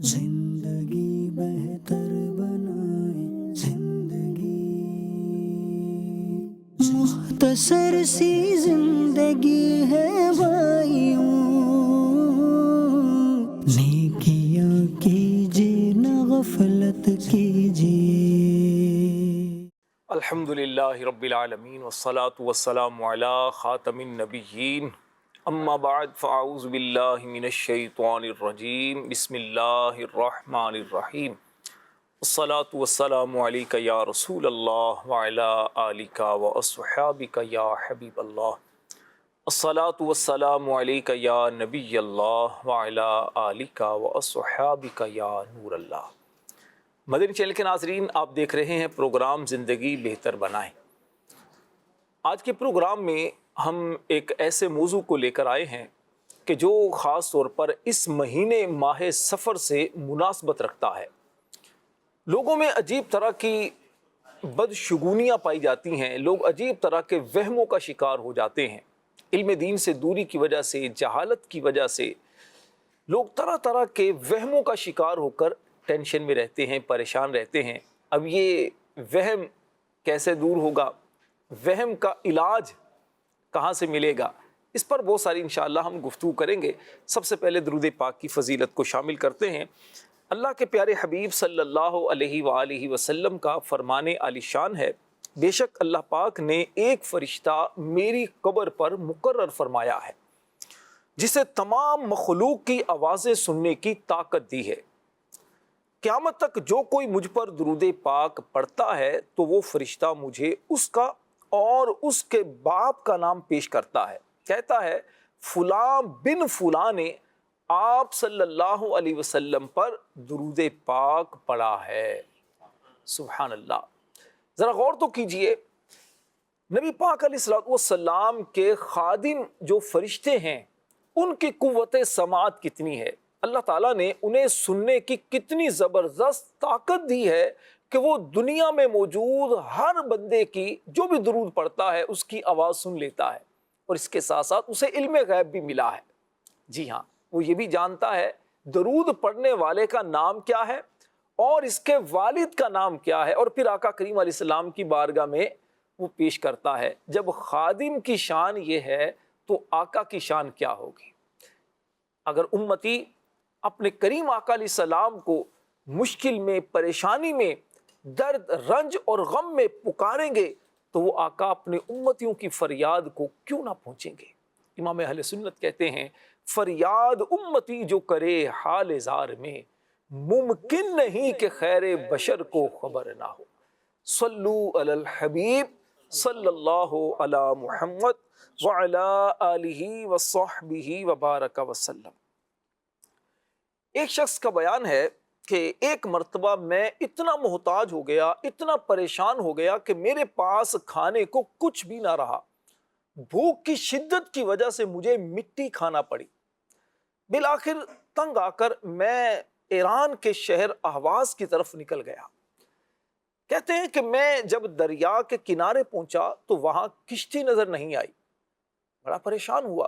زندگی بہتر بنائے زندگی، مختصر سی زندگی ہے بھائیوں، نیکیاں کیجیے نہ غفلت کیجیے۔ الحمدللہ رب العالمین والصلاة والسلام علی خاتم النبیین، اما بعد فاعوذ باللہ من الشیطان الرجیم، بسم اللہ الرحمن الرحیم، الصلاة والسلام علیک یا رسول اللہ وعلی آلک واصحابک یا حبیب اللہ، الصلاة والسلام علیک یا نبی اللہ وعلی آلک واصحابک یا نور اللہ۔ مدنی چینل کے ناظرین، آپ دیکھ رہے ہیں پروگرام زندگی بہتر بنائیں۔ آج کے پروگرام میں ہم ایک ایسے موضوع کو لے کر آئے ہیں کہ جو خاص طور پر اس مہینے ماہ سفر سے مناسبت رکھتا ہے۔ لوگوں میں عجیب طرح کی بدشگونیاں پائی جاتی ہیں، لوگ عجیب طرح کے وہموں کا شکار ہو جاتے ہیں۔ علم دین سے دوری کی وجہ سے، جہالت کی وجہ سے لوگ طرح طرح کے وہموں کا شکار ہو کر ٹینشن میں رہتے ہیں، پریشان رہتے ہیں۔ اب یہ وہم کیسے دور ہوگا؟ وہم کا علاج کہاں سے ملے گا؟ اس پر بہت ساری انشاءاللہ ہم گفتگو کریں گے۔ سب سے پہلے درود پاک کی فضیلت کو شامل کرتے ہیں۔ اللہ کے پیارے حبیب صلی اللہ علیہ وآلہ وسلم کا فرمان عالی شان ہے، بے شک اللہ پاک نے ایک فرشتہ میری قبر پر مقرر فرمایا ہے جسے تمام مخلوق کی آوازیں سننے کی طاقت دی ہے۔ قیامت تک جو کوئی مجھ پر درود پاک پڑھتا ہے تو وہ فرشتہ مجھے اس کا اور اس کے باپ کا نام پیش کرتا ہے، کہتا ہے فلاں بن فلاں نے آپ صلی اللہ علیہ وسلم پر درود پاک پڑھا ہے۔ سبحان اللہ، ذرا غور تو کیجئے، نبی پاک علیہ الصلوۃ والسلام کے خادم جو فرشتے ہیں ان کی قوت سماعت کتنی ہے، اللہ تعالیٰ نے انہیں سننے کی کتنی زبردست طاقت دی ہے کہ وہ دنیا میں موجود ہر بندے کی جو بھی درود پڑھتا ہے اس کی آواز سن لیتا ہے، اور اس کے ساتھ ساتھ اسے علم غیب بھی ملا ہے۔ جی ہاں، وہ یہ بھی جانتا ہے درود پڑھنے والے کا نام کیا ہے اور اس کے والد کا نام کیا ہے، اور پھر آقا کریم علیہ السلام کی بارگاہ میں وہ پیش کرتا ہے۔ جب خادم کی شان یہ ہے تو آقا کی شان کیا ہوگی؟ اگر امتی اپنے کریم آقا علیہ السلام کو مشکل میں، پریشانی میں، درد، رنج اور غم میں پکاریں گے تو وہ آقا اپنے امتیوں کی فریاد کو کیوں نہ پہنچیں گے؟ امام اہل سنت کہتے ہیں فریاد امتی جو کرے حال زار میں، ممکن نہیں کہ خیر بشر کو خبر نہ ہو۔ صلو علی الحبیب صلی اللہ علی محمد وعلی آلہ وصحبہ وبارک وسلم۔ ایک شخص کا بیان ہے کہ ایک مرتبہ میں اتنا محتاج ہو گیا، اتنا پریشان ہو گیا کہ میرے پاس کھانے کو کچھ بھی نہ رہا۔ بھوک کی شدت کی وجہ سے مجھے مٹی کھانا پڑی۔ بالآخر تنگ آ کر میں ایران کے شہر اہواز کی طرف نکل گیا۔ کہتے ہیں کہ میں جب دریا کے کنارے پہنچا تو وہاں کشتی نظر نہیں آئی۔ بڑا پریشان ہوا،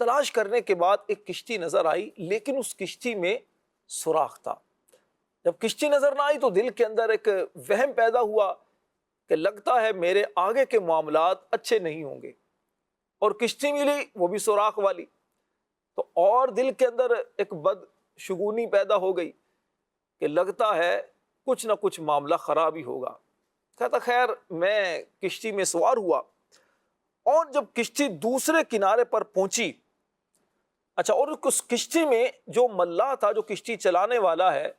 تلاش کرنے کے بعد ایک کشتی نظر آئی، لیکن اس کشتی میں سوراخ تھا۔ جب کشتی نظر نہ آئی تو دل کے اندر ایک وہم پیدا ہوا کہ لگتا ہے میرے آگے کے معاملات اچھے نہیں ہوں گے، اور کشتی ملی وہ بھی سوراخ والی، تو اور دل کے اندر ایک بدشگونی پیدا ہو گئی کہ لگتا ہے کچھ نہ کچھ معاملہ خراب ہی ہوگا۔ کہتا خیر میں کشتی میں سوار ہوا، اور جب کشتی دوسرے کنارے پر پہنچی، اچھا، اور اس کشتی میں جو ملاح تھا، جو کشتی چلانے والا ہے،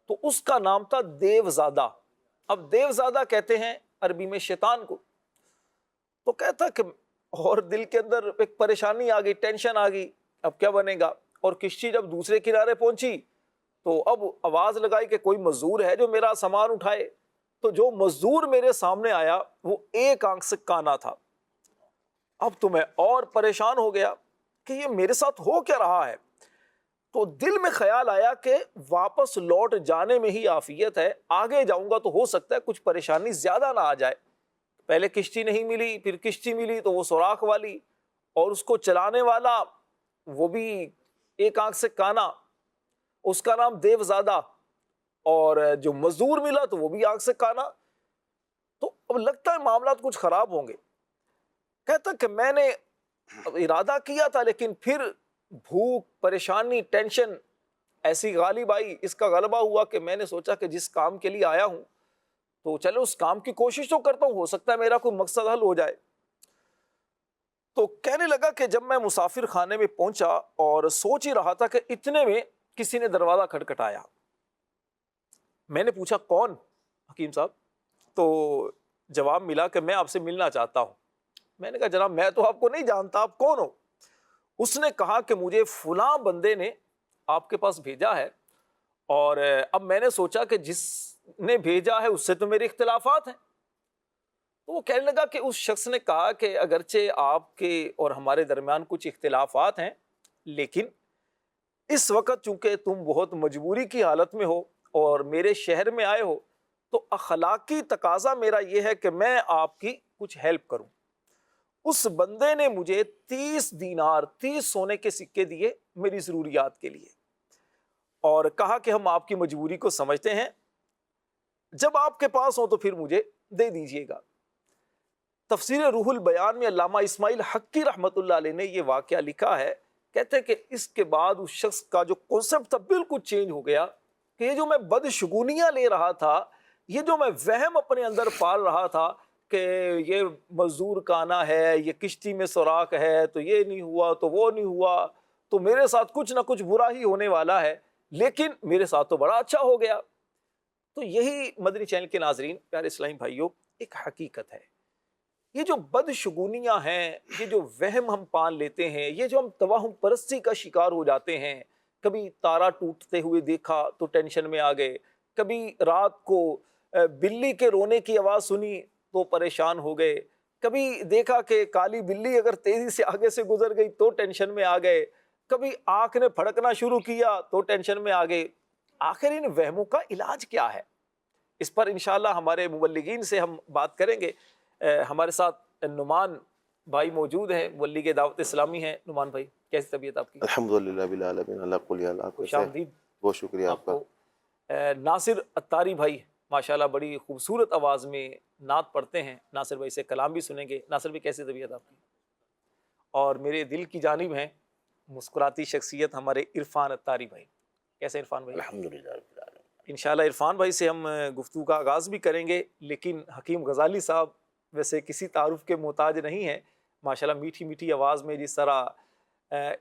تو اس کا نام تھا دیوزادہ۔ اب دیوزادہ کہتے ہیں عربی میں شیطان کو۔ تو کہتا کہ اور دل کے اندر ایک پریشانی آ گئی، ٹینشن آ گئی، اب کیا بنے گا؟ اور کشتی جب دوسرے کنارے پہنچی تو اب آواز لگائی کہ کوئی مزدور ہے جو میرا سامان اٹھائے۔ تو جو مزدور میرے سامنے آیا وہ ایک آنکھ سے کانا تھا۔ اب تو میں اور پریشان ہو گیا کہ یہ میرے ساتھ ہو کیا رہا ہے۔ تو دل میں خیال آیا کہ واپس لوٹ جانے میں ہی عافیت ہے، آگے جاؤں گا تو ہو سکتا ہے کچھ پریشانی زیادہ نہ آ جائے۔ پہلے کشتی نہیں ملی، پھر کشتی ملی تو وہ سوراخ والی، اور اس کو چلانے والا وہ بھی ایک آنکھ سے کانا۔ اس کا نام دیوزادہ، اور جو مزدور ملا تو وہ بھی آگ سے کانا. تو اب لگتا ہے معاملات کچھ خراب ہوں گے. کہتا کہ میں نے ارادہ کیا تھا، لیکن پھر بھوک، پریشانی، ٹینشن ایسی غالب آئی، اس کا غلبہ ہوا کہ میں نے سوچا کہ جس کام کے لیے آیا ہوں تو چلو اس کام کی کوشش تو کرتا ہوں، ہو سکتا ہے میرا کوئی مقصد حل ہو جائے. تو کہنے لگا کہ جب میں مسافر خانے میں پہنچا اور سوچ ہی رہا تھا کہ اتنے میں کسی نے دروازہ کھٹکھٹایا. میں نے پوچھا کون حکیم صاحب؟ تو جواب ملا کہ میں آپ سے ملنا چاہتا ہوں. میں نے کہا جناب میں تو آپ کو نہیں جانتا، آپ کون ہو؟ اس نے کہا کہ مجھے فلاں بندے نے آپ کے پاس بھیجا ہے، اور اب میں نے سوچا کہ جس نے بھیجا ہے اس سے تو میرے اختلافات ہیں. تو وہ کہنے لگا کہ اس شخص نے کہا کہ اگرچہ آپ کے اور ہمارے درمیان کچھ اختلافات ہیں، لیکن اس وقت چونکہ تم بہت مجبوری کی حالت میں ہو اور میرے شہر میں آئے ہو، تو اخلاقی تقاضا میرا یہ ہے کہ میں آپ کی کچھ ہیلپ کروں. اس بندے نے مجھے 30 دینار 30 سونے کے سکے دیے میری ضروریات کے لیے، اور کہا کہ ہم آپ کی مجبوری کو سمجھتے ہیں، جب آپ کے پاس ہو تو پھر مجھے دے دیجئے گا. تفسیر روح البیان میں علامہ اسماعیل حقی رحمۃ اللہ علیہ نے یہ واقعہ لکھا ہے. کہتے ہیں کہ اس کے بعد اس شخص کا جو کنسپٹ تھا بالکل چینج ہو گیا، کہ یہ جو میں بدشگونیاں لے رہا تھا، یہ جو میں وہم اپنے اندر پال رہا تھا کہ یہ مزدور کا آنا ہے، یہ کشتی میں سوراخ ہے، تو یہ نہیں ہوا تو وہ نہیں ہوا، تو میرے ساتھ کچھ نہ کچھ برا ہی ہونے والا ہے، لیکن میرے ساتھ تو بڑا اچھا ہو گیا. تو یہی مدنی چینل کے ناظرین، پیارے اسلامی بھائیوں، ایک حقیقت ہے. یہ جو بدشگونیاں ہیں، یہ جو وہم ہم پال لیتے ہیں، یہ جو ہم توہم پرستی کا شکار ہو جاتے ہیں، کبھی تارا ٹوٹتے ہوئے دیکھا تو ٹینشن میں آ گئے، کبھی رات کو بلی کے رونے کی آواز سنی تو پریشان ہو گئے، کبھی دیکھا کہ کالی بلی اگر تیزی سے آگے سے گزر گئی تو ٹینشن میں آ گئے، کبھی آنکھ نے پھڑکنا شروع کیا تو ٹینشن میں آ گئے. آخر ان وہموں کا علاج کیا ہے؟ اس پر انشاءاللہ ہمارے مبلغین سے ہم بات کریں گے. ہمارے ساتھ نعمان بھائی موجود ہیں، مبلغ دعوت اسلامی ہیں. نعمان بھائی کیسی طبیعت آپ کی؟ الحمدللہ رب العالمین، اللہ کل اللہ. خوش آمدید. بہت شکریہ آپ کا. ناصر اتاری بھائی ماشاءاللہ بڑی خوبصورت آواز میں نعت پڑھتے ہیں. ناصر بھائی سے کلام بھی سنیں گے. ناصر بھائی کیسی طبیعت آپ کی؟ اور میرے دل کی جانب ہیں مسکراتی شخصیت ہمارے عرفان اتاری بھائی. کیسے عرفان بھائی؟ الحمدللہ رب العالمین. انشاءاللہ عرفان بھائی سے ہم گفتگو کا آغاز بھی کریں گے، لیکن حکیم غزالی صاحب ویسے کسی تعارف کے محتاج نہیں ہیں. ماشاءاللہ میٹھی میٹھی آواز میں جس طرح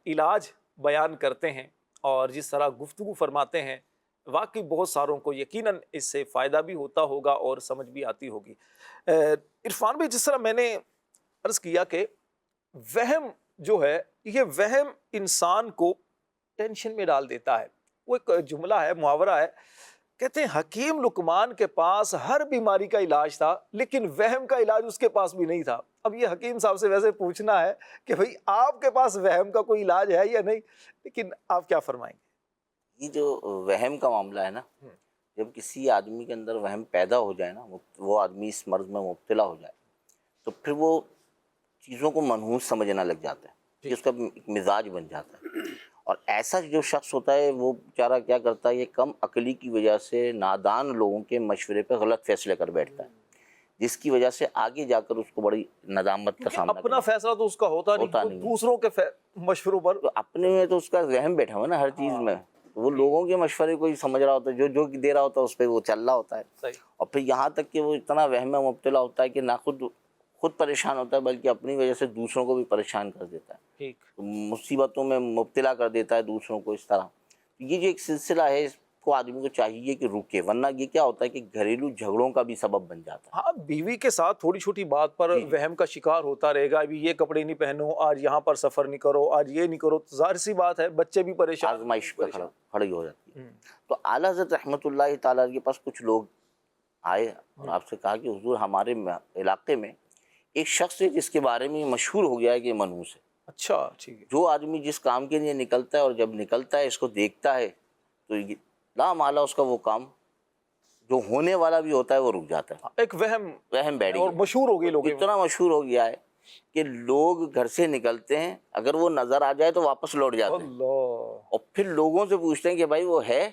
علاج بیان کرتے ہیں اور جس طرح گفتگو فرماتے ہیں، واقعی بہت ساروں کو یقیناً اس سے فائدہ بھی ہوتا ہوگا اور سمجھ بھی آتی ہوگی. عرفان بھائی، جس طرح میں نے عرض کیا کہ وہم جو ہے، یہ وہم انسان کو ٹینشن میں ڈال دیتا ہے. وہ ایک جملہ ہے، محاورہ ہے، کہتے ہیں حکیم لقمان کے پاس ہر بیماری کا علاج تھا، لیکن وہم کا علاج اس کے پاس بھی نہیں تھا. اب یہ حکیم صاحب سے ویسے پوچھنا ہے کہ بھئی آپ کے پاس وہم کا کوئی علاج ہے یا نہیں، لیکن آپ کیا فرمائیں گے؟ یہ جو وہم کا معاملہ ہے نا، جب کسی آدمی کے اندر وہم پیدا ہو جائے نا، وہ آدمی اس مرض میں مبتلا ہو جائے، تو پھر وہ چیزوں کو منحوس سمجھنا لگ جاتا ہے، کہ اس کا ایک مزاج بن جاتا ہے. اور ایسا جو شخص ہوتا ہے وہ بیچارہ کیا کرتا ہے، یہ کم عقلی کی وجہ سے نادان لوگوں کے مشورے پہ غلط فیصلے کر بیٹھتا ہے، جس کی وجہ سے آگے جا کر اس کو بڑی ندامت کا سامنا اپنا فیصلہ تو اس کا ہوتا نہیں، دوسروں کے مشوروں پر. تو اپنے میں تو اس کا ذہن بیٹھا ہوا نا ہر چیز میں، وہ لوگوں کے مشورے کو ہی سمجھ رہا ہوتا ہے، جو دے رہا ہوتا ہے اس پہ وہ چل رہا ہوتا ہے. اور پھر یہاں تک کہ وہ اتنا وہم میں مبتلا ہوتا ہے کہ نہ خود پریشان ہوتا ہے، بلکہ اپنی وجہ سے دوسروں کو بھی پریشان کر دیتا ہے، مصیبتوں میں مبتلا کر دیتا ہے دوسروں کو. اس طرح یہ جو ایک سلسلہ ہے، اس کو آدمی کو چاہیے کہ رکے، ورنہ یہ کیا ہوتا ہے کہ گھریلو جھگڑوں کا بھی سبب بن جاتا ہے. ہاں، بیوی کے ساتھ تھوڑی چھوٹی بات پر وہم کا شکار ہوتا رہے گا، ابھی یہ کپڑے نہیں پہنو، آج یہاں پر سفر نہیں کرو، آج یہ نہیں کرو، ظاہر سی بات ہے بچے بھی پریشان، آزمائش پہ کھڑی ہو جاتی ہے. تو اعلیٰ حضرت رحمۃ اللہ تعالیٰ کے پاس کچھ لوگ آئے اور آپ سے کہا کہ حضور ہمارے علاقے میں ایک شخص ہے جس کے بارے میں مشہور ہو گیا ہے کہ منحوس ہے. اچھا، ٹھیک ہے. جو آدمی جس کام کے لیے نکلتا ہے اور جب نکلتا ہے اس کو دیکھتا ہے تو لا محالہ اس کا وہ کام جو ہونے والا بھی ہوتا ہے وہ رک جاتا ہے. ایک وہم بیٹھ اور گیا، مشہور ہو گئے لوگ، اتنا مشہور ہو گیا ہے کہ لوگ گھر سے نکلتے ہیں، اگر وہ نظر آ جائے تو واپس لوٹ جاتے ہیں، اللہ، اور پھر لوگوں سے پوچھتے ہیں کہ بھائی وہ ہے،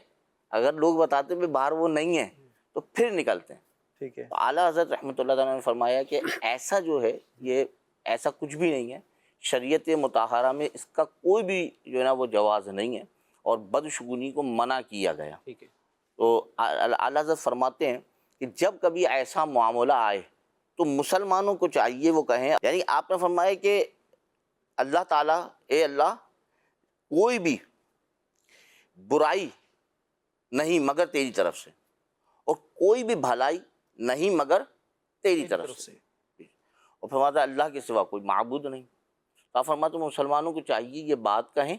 اگر لوگ بتاتے ہیں باہر وہ نہیں ہے تو پھر نکلتے ہیں۔ ٹھیک ہے، تو اعلیٰ حضرت رحمۃ اللہ تعالیٰ نے فرمایا کہ ایسا جو ہے یہ ایسا کچھ بھی نہیں ہے، شریعت مطہرہ میں اس کا کوئی بھی جو ہے نا وہ جواز نہیں ہے، اور بدشگونی کو منع کیا گیا۔ ٹھیک ہے، تو اعلیٰ حضرت فرماتے ہیں کہ جب کبھی ایسا معاملہ آئے تو مسلمانوں کو چاہیے وہ کہیں، یعنی آپ نے فرمایا کہ اللہ تعالیٰ، اے اللہ کوئی بھی برائی نہیں مگر تیری طرف سے، اور کوئی بھی بھلائی نہیں مگر تیری طرف سے، اور فرماتا ہے اللہ کے سوا کوئی معبود نہیں۔ تو آپ فرماتے ہیں مسلمانوں کو چاہیے یہ بات کہیں،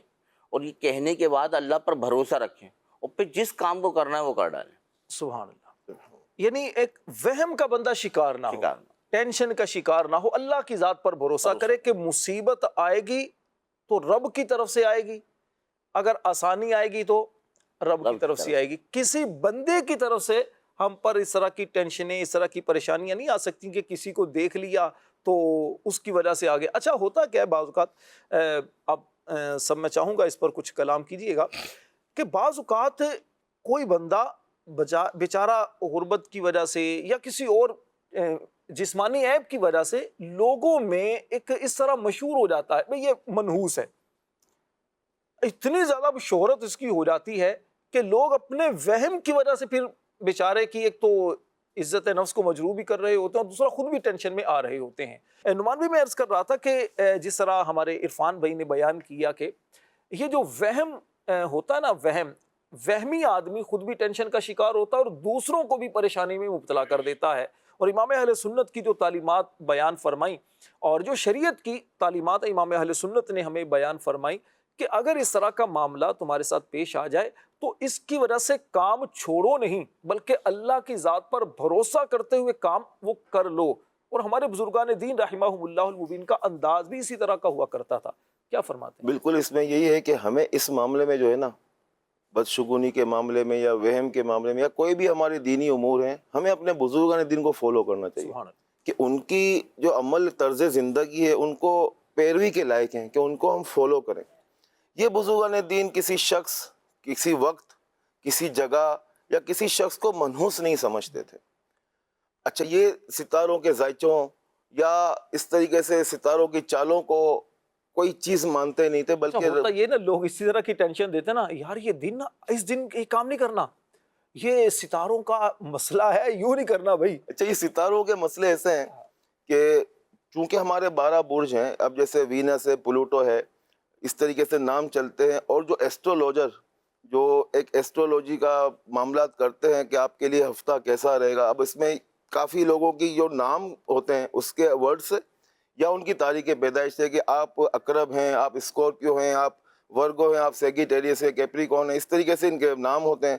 اور یہ کہنے کے بعد اللہ پر بھروسہ رکھیں، اور پھر جس کام کو کرنا ہے وہ کر ڈالیں۔ سبحان اللہ۔ یعنی ایک وہم کا بندہ شکار نہ ہو، ٹینشن کا شکار نہ ہو، اللہ کی ذات پر بھروسہ کرے کہ مصیبت آئے گی تو رب کی طرف سے آئے گی، اگر آسانی آئے گی تو رب کی طرف سے آئے گی، کسی بندے کی طرف سے ہم پر اس طرح کی ٹینشنیں، اس طرح کی پریشانیاں نہیں آ سکتی کہ کسی کو دیکھ لیا تو اس کی وجہ سے آگے۔ اچھا ہوتا کیا ہے بعض اوقات، اب سب میں چاہوں گا اس پر کچھ کلام کیجئے گا، کہ بعض اوقات کوئی بندہ بیچارہ غربت کی وجہ سے یا کسی اور جسمانی عیب کی وجہ سے لوگوں میں ایک اس طرح مشہور ہو جاتا ہے، بھئی یہ منحوس ہے، اتنی زیادہ شہرت اس کی ہو جاتی ہے کہ لوگ اپنے وہم کی وجہ سے پھر بیچارے کی ایک تو عزت نفس کو مجروح بھی کر رہے ہوتے ہیں، اور دوسرا خود بھی ٹینشن میں آ رہے ہوتے ہیں۔ نعمان بھی میں عرض کر رہا تھا کہ جس طرح ہمارے عرفان بھائی نے بیان کیا کہ یہ جو وہم ہوتا ہے نا، وہمی آدمی خود بھی ٹینشن کا شکار ہوتا ہے اور دوسروں کو بھی پریشانی میں مبتلا کر دیتا ہے۔ اور امام اہل سنت کی جو تعلیمات بیان فرمائیں، اور جو شریعت کی تعلیمات امام اہل سنت نے ہمیں بیان فرمائیں کہ اگر اس طرح کا معاملہ تمہارے ساتھ پیش آ جائے تو اس کی وجہ سے کام چھوڑو نہیں، بلکہ اللہ کی ذات پر بھروسہ کرتے ہوئے کام وہ کر لو۔ اور ہمارے بزرگان دین رحمہم اللہ المبین کا انداز بھی اسی طرح کا ہوا کرتا تھا۔ کیا فرماتے ہیں؟ بالکل اس میں یہی ہے کہ ہمیں اس معاملے میں جو ہے نا، بدشگونی کے معاملے میں یا وہم کے معاملے میں یا کوئی بھی ہمارے دینی امور ہیں، ہمیں اپنے بزرگان دین کو فالو کرنا چاہیے، سبحان اللہ، کہ ان کی جو عمل طرز زندگی ہے ان کو پیروی کے لائق ہیں، کہ ان کو ہم فالو کریں۔ یہ بزرگان دین کسی شخص، کسی وقت، کسی جگہ یا کسی شخص کو منحوس نہیں سمجھتے تھے۔ اچھا، یہ ستاروں کے ذائچوں یا اس طریقے سے ستاروں کی چالوں کو کوئی چیز مانتے نہیں تھے، بلکہ ہوتا یہ نا لوگ اسی طرح کی ٹینشن دیتے نا، یار یہ دن اس دن یہ کام نہیں کرنا، یہ ستاروں کا مسئلہ ہے، یوں نہیں کرنا بھائی۔ اچھا، یہ ستاروں کے مسئلے ایسے ہیں کہ چونکہ ہمارے 12 برج ہیں، اب جیسے وینس ہے، پلوٹو ہے، اس طریقے سے نام چلتے ہیں، اور جو ایسٹرولوجر جو ایک ایسٹرولوجی کا معاملات کرتے ہیں کہ آپ کے لیے ہفتہ کیسا رہے گا، اب اس میں کافی لوگوں کی جو نام ہوتے ہیں اس کے ورڈ سے یا ان کی تاریخ پیدائش سے، کہ آپ اقرب ہیں، آپ اسکورپیو ہیں، آپ ورگو ہیں، آپ سیگیٹیریس ہے، کیپریکون ہے، اس طریقے سے ان کے نام ہوتے ہیں۔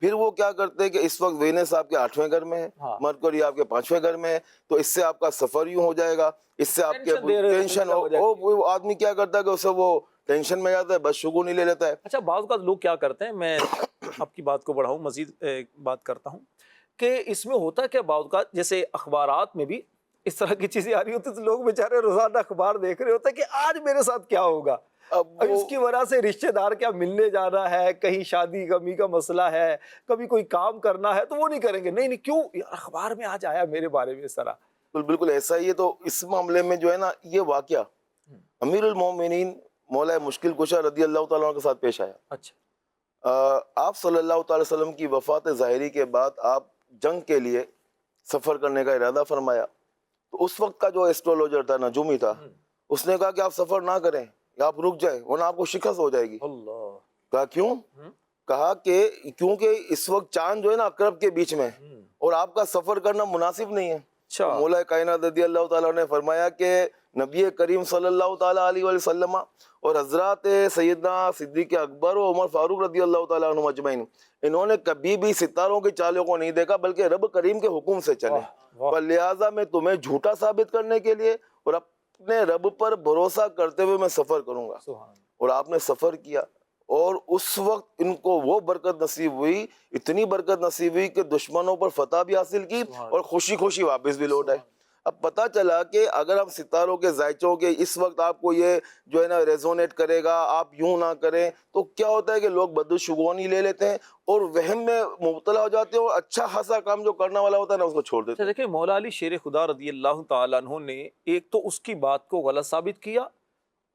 پھر وہ کیا کرتے ہیں کہ اس وقت وینس آپ کے 8ویں گھر میں ہے، مرکوری آپ کے 5ویں گھر میں ہے، تو اس سے آپ کا سفر یوں ہو جائے گا، اس سے آپ کے ٹینشن وہ آدمی کیا کرتا ہے کہ اسے وہ ٹینشن میں جاتا ہے، بس شگونی لے لیتا ہے۔ اچھا، بعض اوقات لوگ کیا کرتے ہیں، میں آپ کی بات کو بڑھاؤں، مزید بات کرتا ہوں کہ اس میں ہوتا ہے کہ بعض اوقات جیسے اخبارات میں بھی اس طرح کی چیزیں آ رہی ہوتی تو لوگ بیچارے روزانہ اخبار دیکھ رہے ہوتے ہیں کہ آج میرے ساتھ کیا ہوگا، اب اس کی وجہ سے رشتہ دار کیا ملنے جانا ہے، کہیں شادی غمی کا مسئلہ ہے، کبھی کوئی کام کرنا ہے تو وہ نہیں کریں گے، نہیں کیوں یار اخبار میں آج آیا میرے بارے میں اس طرح۔ بالکل ایسا ہی ہے۔ تو اس معاملے میں جو ہے نا، یہ واقعہ امیر المومنین مولا مشکل کشا رضی اللہ تعالیٰ عنہ کے ساتھ پیش آیا۔ اچھا، آپ صلی اللہ تعالی وسلم کی وفات ظاہری کے بعد آپ جنگ کے لیے سفر کرنے کا ارادہ فرمایا، تو اس وقت کا جو ایسٹرولوجر تھا، نجومی تھا، اس نے کہا کہ آپ سفر نہ کریں، آپ رک جائیں ورنہ آپ کو شکست ہو جائے گی۔ اللہ، کہا کیوں؟ کہا کہ کیونکہ اس وقت چاند جو ہے نا عقرب کے بیچ میں ہے اور آپ کا سفر کرنا مناسب نہیں ہے۔ مولا کائنات رضی اللہ تعالیٰ نے فرمایا کہ نبی کریم صلی اللہ تعالیٰ علیہ وسلم اور حضرات سیدنا صدیق اکبر و عمر فاروق رضی اللہ تعالیٰ عنہ اجمعین، انہوں نے کبھی بھی ستاروں کی چالوں کو نہیں دیکھا بلکہ رب کریم کے حکم سے چلے، اور لہٰذا میں تمہیں جھوٹا ثابت کرنے کے لیے اور اپنے رب پر بھروسہ کرتے ہوئے میں سفر کروں گا۔ اور آپ نے سفر کیا، اور اس وقت ان کو وہ برکت نصیب ہوئی، اتنی برکت نصیب ہوئی کہ دشمنوں پر فتح بھی حاصل کی اور خوشی خوشی واپس بھی لوٹ آئے۔ اب پتہ چلا کہ اگر ہم ستاروں کے ذائچوں کے اس وقت آپ کو یہ جو ہے نا ریزونیٹ کرے گا، آپ یوں نہ کریں، تو کیا ہوتا ہے کہ لوگ بدشگونی لے لیتے ہیں اور وہم میں مبتلا ہو جاتے ہیں، اور اچھا خاصا کام جو کرنے والا ہوتا ہے نا اس کو چھوڑ دیتے ہیں۔ دیکھیں مولا علی شیر خدا رضی اللہ تعالیٰ عنہ نے ایک تو اس کی بات کو غلط ثابت کیا،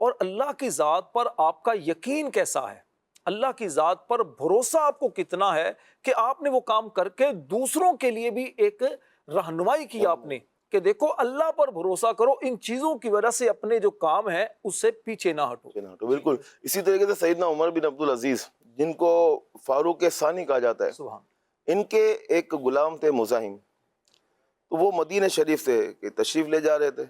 اور اللہ کی ذات پر آپ کا یقین کیسا ہے، اللہ کی ذات پر بھروسہ آپ کو کتنا ہے کہ آپ نے وہ کام کر کے دوسروں کے لیے بھی ایک رہنمائی کی آپ نے کہ دیکھو اللہ پر بھروسہ کرو، ان چیزوں کی وجہ سے اپنے جو کام ہے اس سے پیچھے نہ ہٹو۔ بالکل اسی طریقے سے سیدنا عمر بن عبدالعزیز جن کو فاروق ثانی کہا جاتا ہے، سبحان ان کے ایک غلام تھے مزاحم، تو وہ مدینہ شریف سے تشریف لے جا رہے تھے۔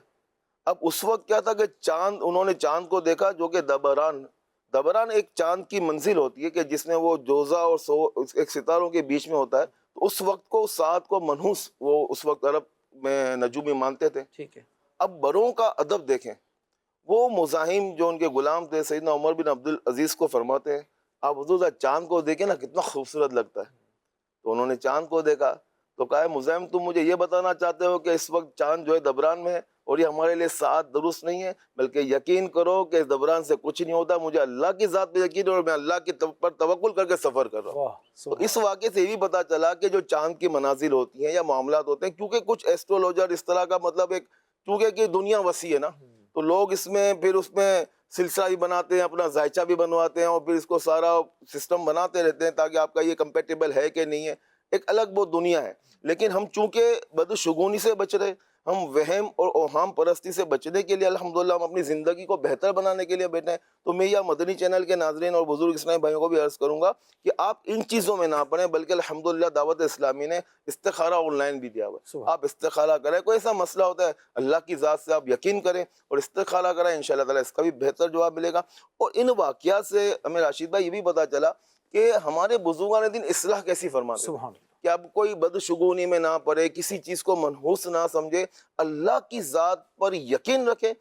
اب اس وقت کیا تھا کہ چاند، انہوں نے چاند کو دیکھا جو کہ دبران ایک چاند کی منزل ہوتی ہے کہ جس میں وہ جوزہ اور ایک ستاروں کے بیچ میں ہوتا ہے، تو اس وقت کو سات کو منحوس وہ اس وقت عرب میں نجومی مانتے تھے۔ ٹھیک ہے، اب بروں کا ادب دیکھیں، وہ مزاحم جو ان کے غلام تھے سیدنا عمر بن عبدالعزیز کو فرماتے ہیں آپ حضور چاند کو دیکھیں نا کتنا خوبصورت لگتا ہے۔ تو انہوں نے چاند کو دیکھا تو کہا مزاحم تم مجھے یہ بتانا چاہتے ہو کہ اس وقت چاند جو ہے دبران میں ہے اور یہ ہمارے لیے ساتھ درست نہیں ہے، بلکہ یقین کرو کہ اس دبران سے کچھ نہیں ہوتا، مجھے اللہ کی ذات پہ یقین ہے اور میں اللہ کی پر توکل کر کے سفر کر رہا ہوں۔ تو اس واقعے سے یہ بھی پتا چلا کہ جو چاند کی منازل ہوتی ہیں یا معاملات ہوتے ہیں، کیونکہ کچھ ایسٹرولوجر اس طرح کا مطلب ایک کیونکہ کہ دنیا وسیع ہے نا، تو لوگ اس میں پھر اس میں سلسلہ بھی بناتے ہیں، اپنا ذائچہ بھی بنواتے ہیں اور پھر اس کو سارا سسٹم بناتے رہتے ہیں تاکہ آپ کا یہ کمپیٹیبل ہے کہ نہیں ہے، ایک الگ وہ دنیا ہے۔ لیکن ہم چونکہ بدشگونی سے بچ رہے، ہم وہم اور اوہام پرستی سے بچنے کے لیے الحمدللہ ہم اپنی زندگی کو بہتر بنانے کے لیے بیٹھے ہیں، تو میں یہ مدنی چینل کے ناظرین اور بزرگ اسلامی بھائیوں کو بھی عرض کروں گا کہ آپ ان چیزوں میں نہ پڑیں، بلکہ الحمدللہ دعوت اسلامی نے استخارہ آن لائن بھی دیا ہوا ہے، آپ استخارہ کریں، کوئی ایسا مسئلہ ہوتا ہے اللہ کی ذات سے آپ یقین کریں اور استخارہ کریں، انشاءاللہ تعالیٰ اس کا بھی بہتر جواب ملے گا۔ اور ان واقعات سے ہمیں راشد بھائی یہ بھی پتا چلا کہ ہمارے بزرگان دین اصلاح کیسی فرماتے ہیں کہ اب کوئی بدشگونی میں نہ پڑے، کسی چیز کو منحوس نہ سمجھے، اللہ کی ذات پر یقین رکھے،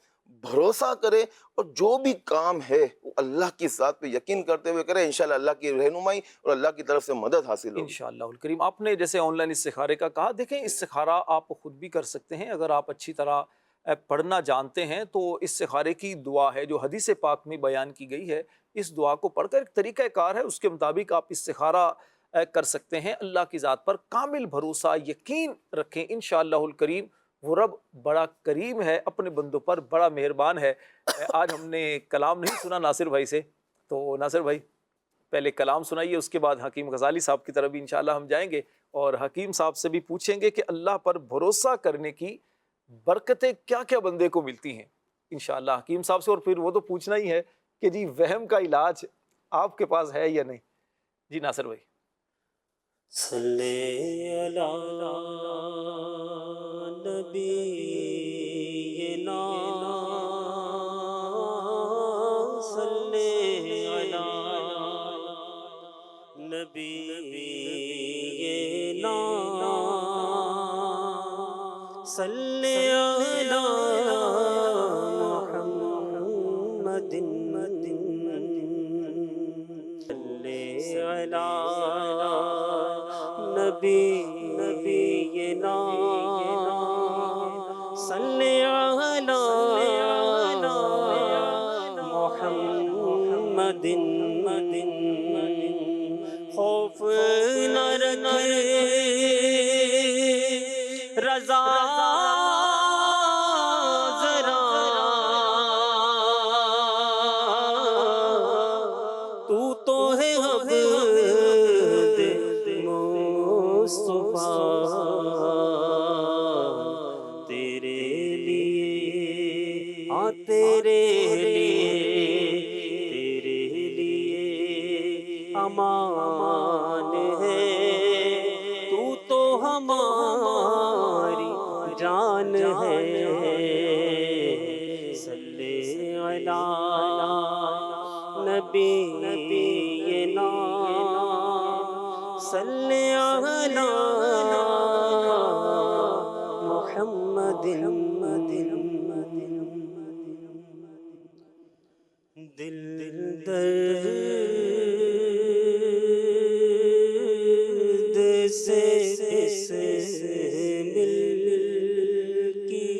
بھروسہ کرے، اور جو بھی کام ہے وہ اللہ کی ذات پہ یقین کرتے ہوئے کرے، انشاءاللہ اللہ کی رہنمائی اور اللہ کی طرف سے مدد حاصل ہوگی انشاءاللہ الکریم۔ آپ نے جیسے آن لائن استخارے کا کہا، دیکھیں استخارہ آپ خود بھی کر سکتے ہیں اگر آپ اچھی طرح پڑھنا جانتے ہیں، تو استخارے کی دعا ہے جو حدیث پاک میں بیان کی گئی ہے، اس دعا کو پڑھ کر ایک طریقہ کار ہے اس کے مطابق آپ استخارہ کر سکتے ہیں۔ اللہ کی ذات پر کامل بھروسہ یقین رکھیں، انشاءاللہ الکریم وہ رب بڑا کریم ہے، اپنے بندوں پر بڑا مہربان ہے۔ آج ہم نے کلام نہیں سنا ناصر بھائی سے، تو ناصر بھائی پہلے کلام سنائیے، اس کے بعد حکیم غزالی صاحب کی طرف بھی انشاءاللہ ہم جائیں گے اور حکیم صاحب سے بھی پوچھیں گے کہ اللہ پر بھروسہ کرنے کی برکتیں کیا کیا بندے کو ملتی ہیں انشاءاللہ حکیم صاحب سے۔ اور پھر وہ تو پوچھنا ہی ہے کہ جی وہم کا علاج آپ کے پاس ہے یا نہیں؟ جی ناصر بھائی۔ صلی علی نبینا صلی علی نبینا صلی علی محمد صلی علی نبینا صلی علی محمد خوف نہ رکھے رضا ذرا تو تو ہے عبد مصطفیٰ، تیرے لیے ہاں تیرے لیے امان ہے، تو تو ہماری جان ہے، صلی علی نبینا صلی علی محمد۔ دل درد سے مل کی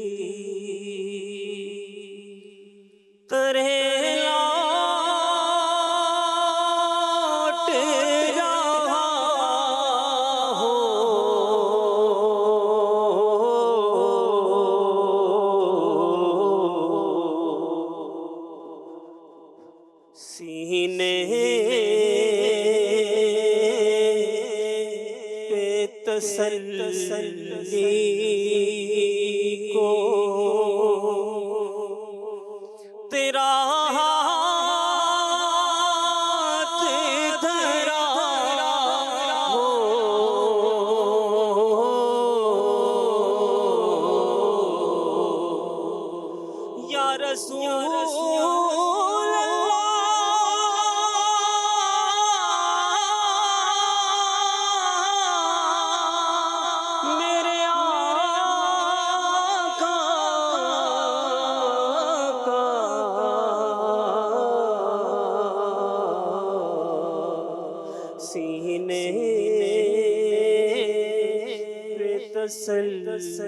تسلی کو تیرا ہاتھ دھرا ہو یا رسول سینے پہ تسلی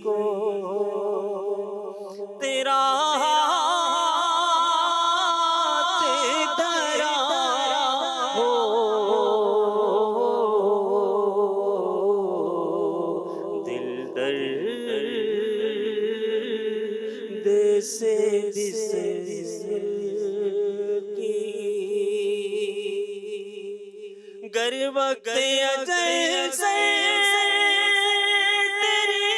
کو تیرا ہاتھ دھرا ہو دل درد سے گر وقت اجل سے تیری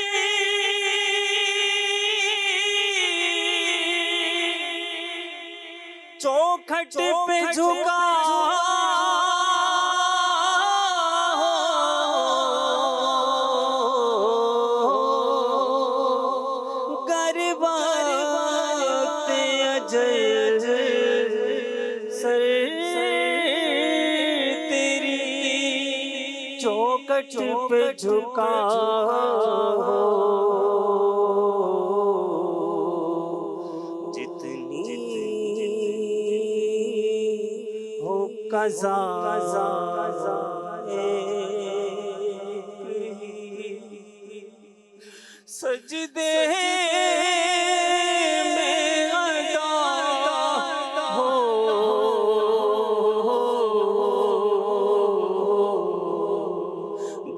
چوکھٹ پہ جھکا گر وقت اجل سے چوکٹ پہ جھکا جتنی ہو قضا سجدے میں ادا ہو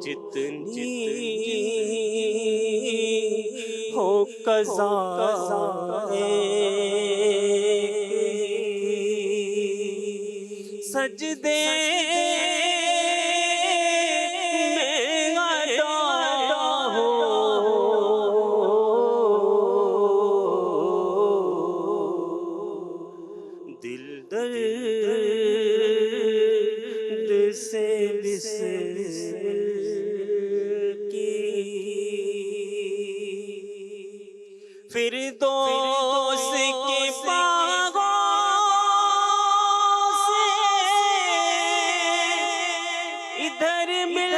جتنی ہو قضا سجدے میں ادا ہو دل درد سے بسر فردوس کے باغوں سے ادھر مل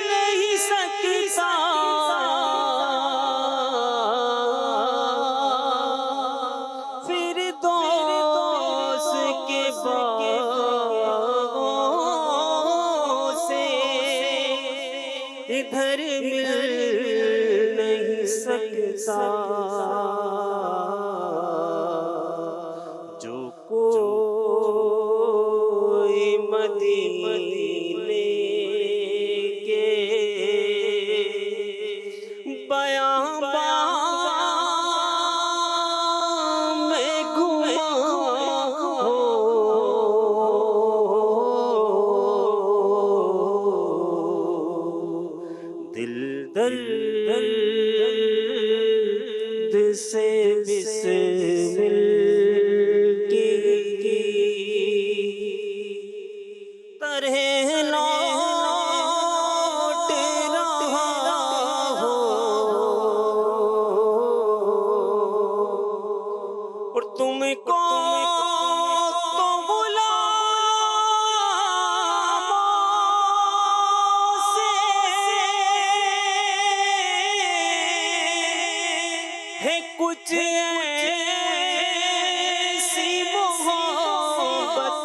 نہیں سکتا فردوس کے باغوں سے ادھر مل سکتا جو کوئی مدینے کے بیاباں میں گھوما ہو دل درد سے بسمل کی طرح لوٹ رہا ہو اور تم کو تو غلاموں سے ہے کچھ ایسی محبت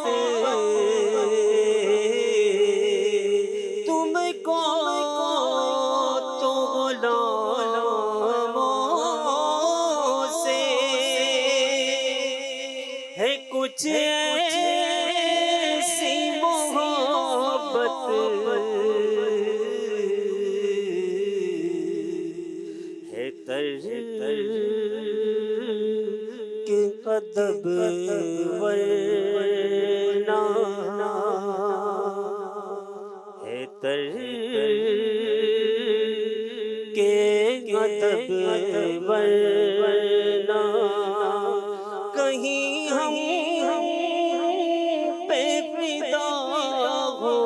ورنہ کہیں ہم پہ فدا ہو،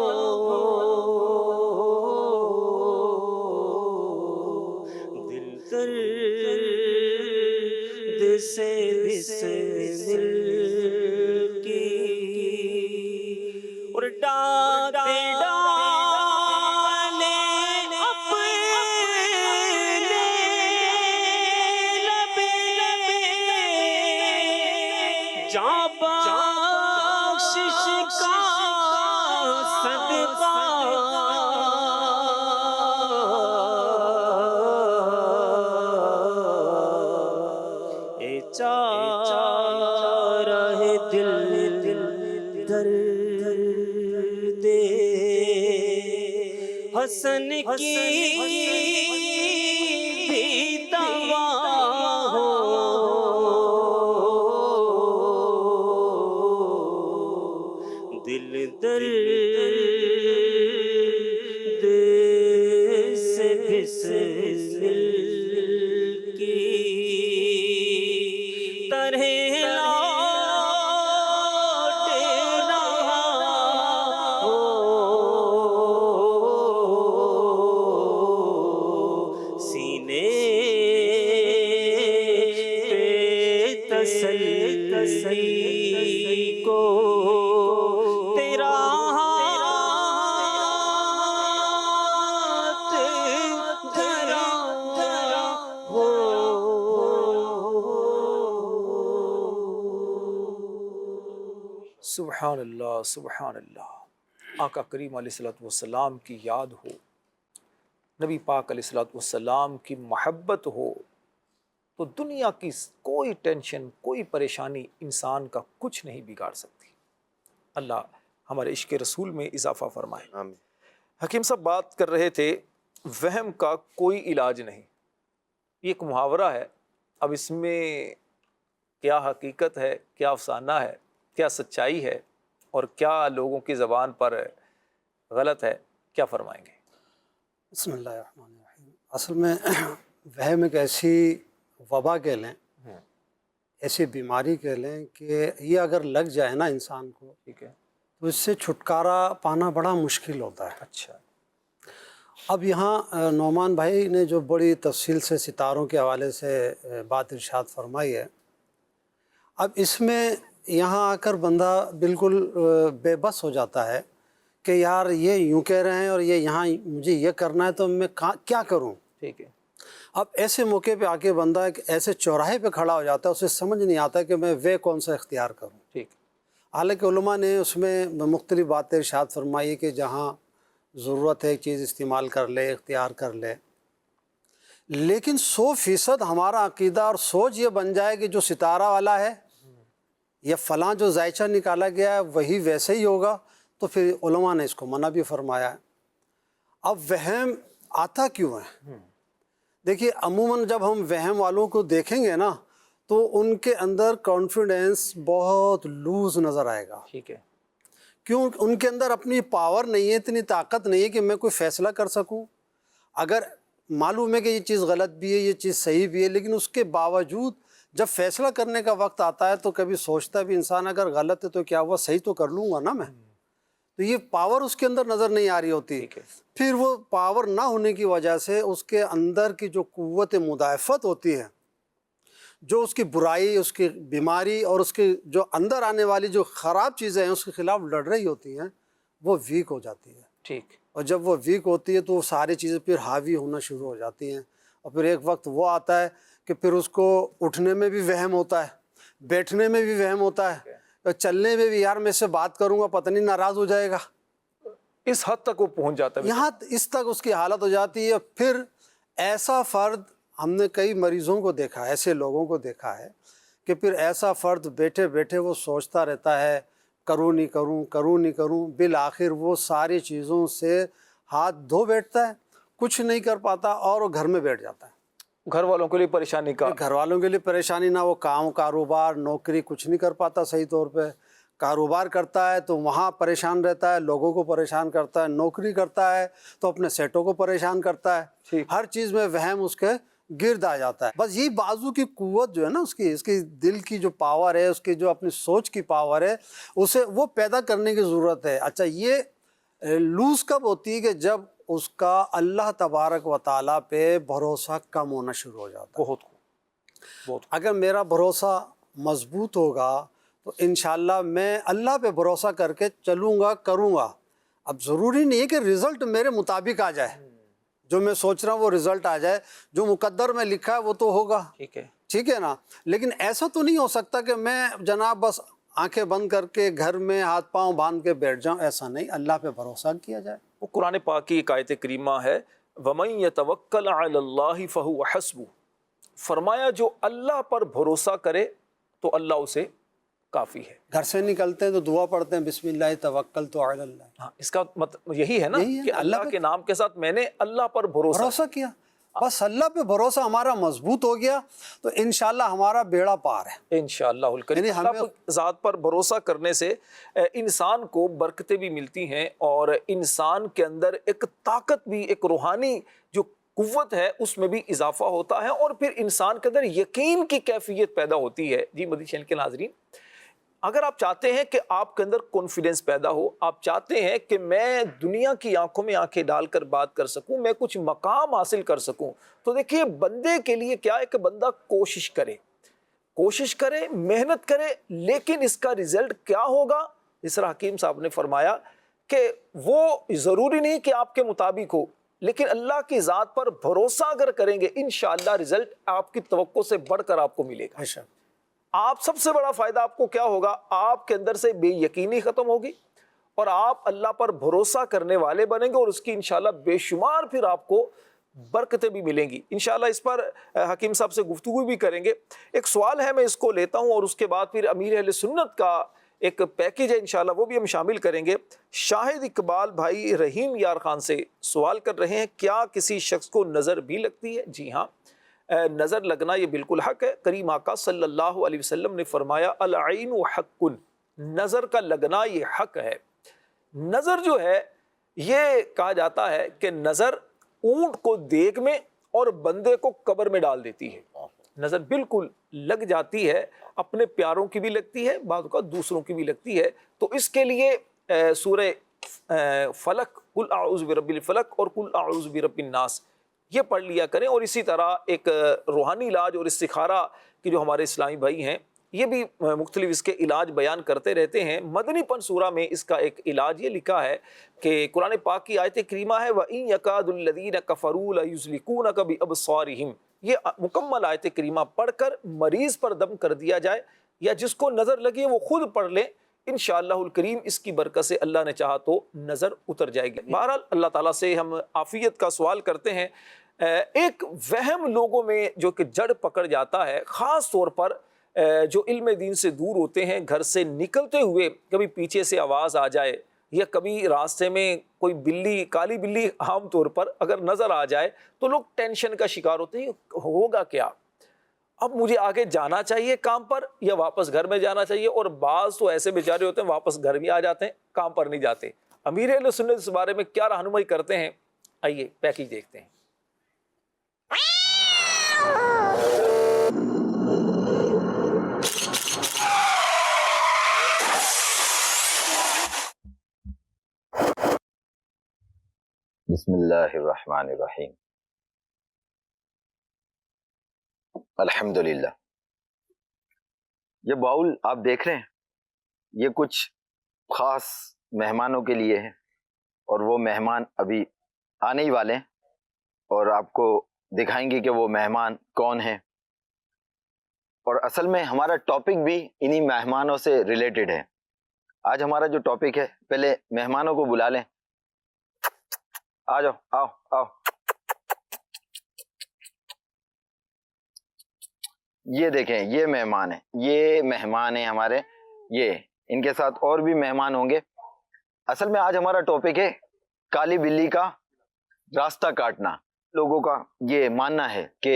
دل درد سے بسمل کی اور ڈالے جاں بخشش کا صدقہ اے چارہ دل درد حسن کی بھی دوا ہو، دل درد سے بسمل کی طرح لوٹ رہا ہو، سینے پہ تسلی کو تیرا ہاتھ دھرا ہو۔ سبحان اللہ سبحان اللہ۔ آقا کریم علیہ الصلوۃ والسلام کی یاد ہو، نبی پاک علیہ الصلوۃ والسلام کی محبت ہو تو دنیا کی کوئی ٹینشن کوئی پریشانی انسان کا کچھ نہیں بگاڑ سکتی۔ اللہ ہمارے عشق رسول میں اضافہ فرمائے۔ آمین۔ حکیم صاحب بات کر رہے تھے وہم کا کوئی علاج نہیں، یہ ایک محاورہ ہے، اب اس میں کیا حقیقت ہے، کیا افسانہ ہے، کیا سچائی ہے اور کیا لوگوں کی زبان پر غلط ہے، کیا فرمائیں گے؟ بسم اللہ الرحمن الرحیم۔ اصل میں وہم ایک ایسی وبا کہہ لیں، ایسی بیماری کہہ لیں کہ یہ اگر لگ جائے نا انسان کو ٹھیک ہے، تو اس سے چھٹکارا پانا بڑا مشکل ہوتا ہے۔ اچھا، اب یہاں نعمان بھائی نے جو بڑی تفصیل سے ستاروں کے حوالے سے بات ارشاد فرمائی ہے، اب اس میں یہاں آ کر بندہ بالکل بے بس ہو جاتا ہے کہ یار یہ یوں کہہ رہے ہیں اور یہ یہاں مجھے یہ کرنا ہے تو میں کیا کروں۔ ٹھیک ہے، اب ایسے موقع پہ آ کے بندہ ایک ایسے چوراہے پہ کھڑا ہو جاتا ہے، اسے سمجھ نہیں آتا کہ میں وہ کون سا اختیار کروں۔ ٹھیک، حالانکہ علماء نے اس میں مختلف باتیں ارشاد فرمائی کہ جہاں ضرورت ہے ایک چیز استعمال کر لے، اختیار کر لے، لیکن 100% ہمارا عقیدہ اور سوچ یہ بن جائے کہ جو ستارہ والا ہے یا فلاں جو ذائچہ نکالا گیا ہے وہی ویسے ہی ہوگا، تو پھر علماء نے اس کو منع بھی فرمایا ہے۔ اب وہم آتا کیوں ہے؟ دیکھیے عموماً جب ہم وہم والوں کو دیکھیں گے نا تو ان کے اندر کانفیڈنس بہت لوز نظر آئے گا۔ ٹھیک ہے، کیوں؟ ان کے اندر اپنی پاور نہیں ہے، اتنی طاقت نہیں ہے کہ میں کوئی فیصلہ کر سکوں۔ اگر معلوم ہے کہ یہ چیز غلط بھی ہے، یہ چیز صحیح بھی ہے، لیکن اس کے باوجود جب فیصلہ کرنے کا وقت آتا ہے تو کبھی سوچتا بھی انسان اگر غلط ہے تو کیا ہوا، صحیح تو کر لوں گا نا میں۔ تو یہ پاور اس کے اندر نظر نہیں آ رہی ہوتی۔ پھر وہ پاور نہ ہونے کی وجہ سے اس کے اندر کی جو قوت مدافعت ہوتی ہے، جو اس کی برائی، اس کی بیماری اور اس کے جو اندر آنے والی جو خراب چیزیں ہیں اس کے خلاف لڑ رہی ہوتی ہیں، وہ ویک ہو جاتی ہے۔ ٹھیک، اور جب وہ ویک ہوتی ہے تو وہ ساری چیزیں پھر حاوی ہونا شروع ہو جاتی ہیں، اور پھر ایک وقت وہ آتا ہے کہ پھر اس کو اٹھنے میں بھی وہم ہوتا ہے، بیٹھنے میں بھی وہم ہوتا ہے، چلنے میں بھی، یار میں اس سے بات کروں گا پتہ نہیں ناراض ہو جائے گا۔ اس حد تک وہ پہنچ جاتا ہے، یہاں اس تک اس کی حالت ہو جاتی ہے۔ پھر ایسا فرد، ہم نے کئی مریضوں کو دیکھا ہے، ایسے لوگوں کو دیکھا ہے کہ پھر ایسا فرد بیٹھے بیٹھے وہ سوچتا رہتا ہے کروں نہیں کروں، کروں نہیں کروں، بالآخر وہ ساری چیزوں سے ہاتھ دھو بیٹھتا ہے، کچھ نہیں کر پاتا اور وہ گھر میں بیٹھ جاتا ہے۔ گھر والوں کے لیے پریشانی کا، گھر والوں کے لیے پریشانی، نہ وہ کام کاروبار نوکری کچھ نہیں کر پاتا صحیح طور پہ، کاروبار کرتا ہے تو وہاں پریشان رہتا ہے، لوگوں کو پریشان کرتا ہے، نوکری کرتا ہے تو اپنے سیٹوں کو پریشان کرتا ہے، ہر چیز میں وہم اس کے گرد آ جاتا ہے. بس یہی بازو کی قوت جو ہے نا اس کی دل کی جو پاور ہے، اس کی جو اپنی سوچ کی پاور ہے، اسے وہ پیدا کرنے کی ضرورت ہے. اچھا یہ لوز کب ہوتی ہے؟ کہ جب اس کا اللہ تبارک و تعالیٰ پہ بھروسہ کم ہونا شروع ہو جاتا ہے. بہت اگر میرا بھروسہ مضبوط ہوگا تو انشاءاللہ میں اللہ پہ بھروسہ کر کے چلوں گا، کروں گا. اب ضروری نہیں ہے کہ رزلٹ میرے مطابق آ جائے، جو میں سوچ رہا ہوں وہ رزلٹ آ جائے، جو مقدر میں لکھا ہے وہ تو ہوگا. ٹھیک ہے نا. لیکن ایسا تو نہیں ہو سکتا کہ میں جناب بس آنکھیں بند کر کے گھر میں ہاتھ پاؤں باندھ کے بیٹھ جاؤں. ایسا نہیں، اللہ پہ بھروسہ کیا جائے. وہ قرآن پاک کی ایک آیت کریمہ ہے، وَمَن يَتَوَكَّلْ عَلَى اللَّهِ فَهُوَ حَسْبُهُ. فرمایا جو اللہ پر بھروسہ کرے تو اللہ اسے کافی ہے. گھر سے نکلتے ہیں تو دعا پڑھتے ہیں بسم اللہ توکلت علی اللہ. ہاں، اس کا مطلب یہی ہے نا کہ اللہ کے نام کے ساتھ میں نے اللہ پر بھروسہ کیا. بس اللہ پہ بھروسہ ہمارا مضبوط ہو گیا تو انشاءاللہ ہمارا بیڑا پار ہے. انشاءاللہ الکریم. اللہ ذات پر بھروسہ کرنے سے انسان کو برکتیں بھی ملتی ہیں، اور انسان کے اندر ایک طاقت بھی، ایک روحانی جو قوت ہے اس میں بھی اضافہ ہوتا ہے، اور پھر انسان کے اندر یقین کی کیفیت پیدا ہوتی ہے. جی مدنی چینل کے ناظرین، اگر آپ چاہتے ہیں کہ آپ کے اندر کانفیڈنس پیدا ہو، آپ چاہتے ہیں کہ میں دنیا کی آنکھوں میں آنکھیں ڈال کر بات کر سکوں، میں کچھ مقام حاصل کر سکوں، تو دیکھیے بندے کے لیے کیا ہے کہ بندہ کوشش کرے، محنت کرے. لیکن اس کا رزلٹ کیا ہوگا؟ جس طرح حکیم صاحب نے فرمایا کہ وہ ضروری نہیں کہ آپ کے مطابق ہو، لیکن اللہ کی ذات پر بھروسہ اگر کریں گے انشاءاللہ رزلٹ آپ کی توقع سے بڑھ کر آپ کو ملے گا. آپ سب سے بڑا فائدہ آپ کو کیا ہوگا؟ آپ کے اندر سے بے یقینی ختم ہوگی، اور آپ اللہ پر بھروسہ کرنے والے بنیں گے، اور اس کی انشاءاللہ بے شمار پھر آپ کو برکتیں بھی ملیں گی. انشاءاللہ اس پر حکیم صاحب سے گفتگو بھی کریں گے. ایک سوال ہے، میں اس کو لیتا ہوں، اور اس کے بعد پھر امیر اہل سنت کا ایک پیکیج ہے انشاءاللہ وہ بھی ہم شامل کریں گے. شاہد اقبال بھائی رحیم یار خان سے سوال کر رہے ہیں، کیا کسی شخص کو نظر بھی لگتی ہے؟ جی ہاں، نظر لگنا یہ بالکل حق ہے. کریم آقا صلی اللہ علیہ وسلم نے فرمایا العین حق، نظر کا لگنا یہ حق ہے. نظر جو ہے یہ کہا جاتا ہے کہ نظر اونٹ کو دیگ میں اور بندے کو قبر میں ڈال دیتی ہے. نظر بالکل لگ جاتی ہے، اپنے پیاروں کی بھی لگتی ہے، بعض اوقات دوسروں کی بھی لگتی ہے. تو اس کے لیے سورہ فلق، قل اعوذ برب الفلق اور قل اعوذ برب الناس، یہ پڑھ لیا کریں. اور اسی طرح ایک روحانی علاج اور استخارہ کی جو ہمارے اسلامی بھائی ہیں یہ بھی مختلف اس کے علاج بیان کرتے رہتے ہیں. مدنی پن سورہ میں اس کا ایک علاج یہ لکھا ہے کہ قرآن پاک کی آیت کریمہ ہے وَإِن يَكَادُ الَّذِينَ كَفَرُوا لَيُزْلِقُونَكَ بِأَبْصَارِهِمْ. یہ مکمل آیت کریمہ پڑھ کر مریض پر دم کر دیا جائے، یا جس کو نظر لگی وہ خود پڑھ لے، انشاءاللہ الکریم اس کی برکت سے اللہ نے چاہا تو نظر اتر جائے گی. بہرحال اللہ تعالیٰ سے ہم عافیت کا سوال کرتے ہیں. ایک وہم لوگوں میں جو کہ جڑ پکڑ جاتا ہے، خاص طور پر جو علم دین سے دور ہوتے ہیں، گھر سے نکلتے ہوئے کبھی پیچھے سے آواز آ جائے، یا کبھی راستے میں کوئی بلی، کالی بلی عام طور پر اگر نظر آ جائے تو لوگ ٹینشن کا شکار ہوتے ہیں، ہوگا کیا؟ اب مجھے آگے جانا چاہیے کام پر یا واپس گھر میں جانا چاہیے؟ اور بعض تو ایسے بیچارے ہوتے ہیں واپس گھر بھی آ جاتے ہیں، کام پر نہیں جاتے. امیر اہل سنت اس بارے میں کیا رہنمائی کرتے ہیں؟ آئیے پیکیج دیکھتے ہیں. بسم اللہ الرحمن الرحیم. الحمدللہ. یہ باؤل آپ دیکھ رہے ہیں، یہ کچھ خاص مہمانوں کے لیے ہے، اور وہ مہمان ابھی آنے ہی والے ہیں، اور آپ کو دکھائیں گے کہ وہ مہمان کون ہیں. اور اصل میں ہمارا ٹاپک بھی انہی مہمانوں سے ریلیٹڈ ہے. آج ہمارا جو ٹاپک ہے، پہلے مہمانوں کو بلا لیں. آ جاؤ، آؤ آؤ. یہ دیکھیں، یہ مہمان ہیں، یہ مہمان ہیں ہمارے، یہ ان کے ساتھ اور بھی مہمان ہوں گے. اصل میں آج ہمارا ٹاپک ہے کالی بلی کا راستہ کاٹنا. لوگوں کا یہ ماننا ہے کہ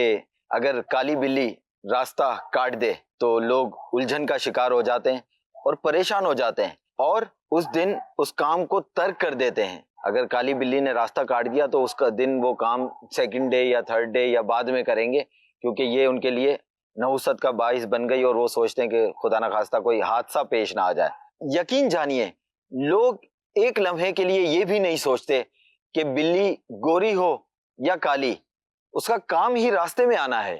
اگر کالی بلی راستہ کاٹ دے تو لوگ الجھن کا شکار ہو جاتے ہیں اور پریشان ہو جاتے ہیں، اور اس دن اس کام کو ترک کر دیتے ہیں. اگر کالی بلی نے راستہ کاٹ دیا تو اس کا دن وہ کام سیکنڈ ڈے یا تھرڈ ڈے یا بعد میں کریں گے، کیونکہ یہ ان کے لیے نحوست کا باعث بن گئی اور وہ سوچتے ہیں کہ خدا نخواستہ کوئی حادثہ پیش نہ آ جائے۔ یقین جانیے لوگ ایک لمحے کے لیے یہ بھی نہیں سوچتے کہ بلی گوری ہو یا کالی، اس کا کام ہی راستے میں آنا ہے،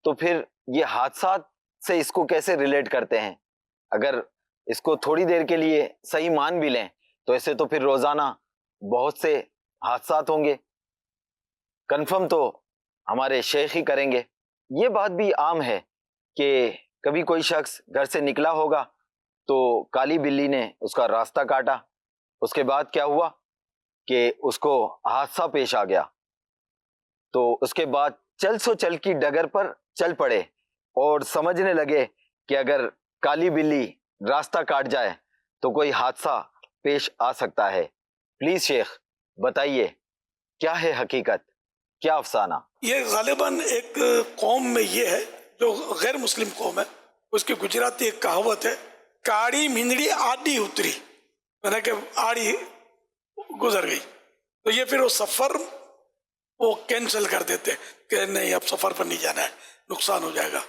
تو پھر یہ حادثات سے اس کو کیسے ریلیٹ کرتے ہیں؟ اگر اس کو تھوڑی دیر کے لیے صحیح مان بھی لیں تو ایسے تو پھر روزانہ بہت سے حادثات ہوں گے، کنفرم تو ہمارے شیخ ہی کریں گے۔ یہ بات بھی عام ہے کہ کبھی کوئی شخص گھر سے نکلا ہوگا تو کالی بلی نے اس کا راستہ کاٹا، اس کے بعد کیا ہوا کہ اس کو حادثہ پیش آ گیا، تو اس کے بعد چل سو چل کی ڈگر پر چل پڑے اور سمجھنے لگے کہ اگر کالی بلی راستہ کاٹ جائے تو کوئی حادثہ پیش آ سکتا ہے۔ پلیز شیخ بتائیے کیا ہے حقیقت، کیا افسانہ؟ یہ غالباً ایک قوم میں یہ ہے جو غیر مسلم قوم ہے، اس کی گجراتی ایک کہاوت ہے، کاڑی مندڑی آڑی اتری، یعنی کہ آڑی گزر گئی، تو یہ پھر وہ سفر وہ کینسل کر دیتے کہ نہیں اب سفر پر نہیں جانا ہے، نقصان ہو جائے گا۔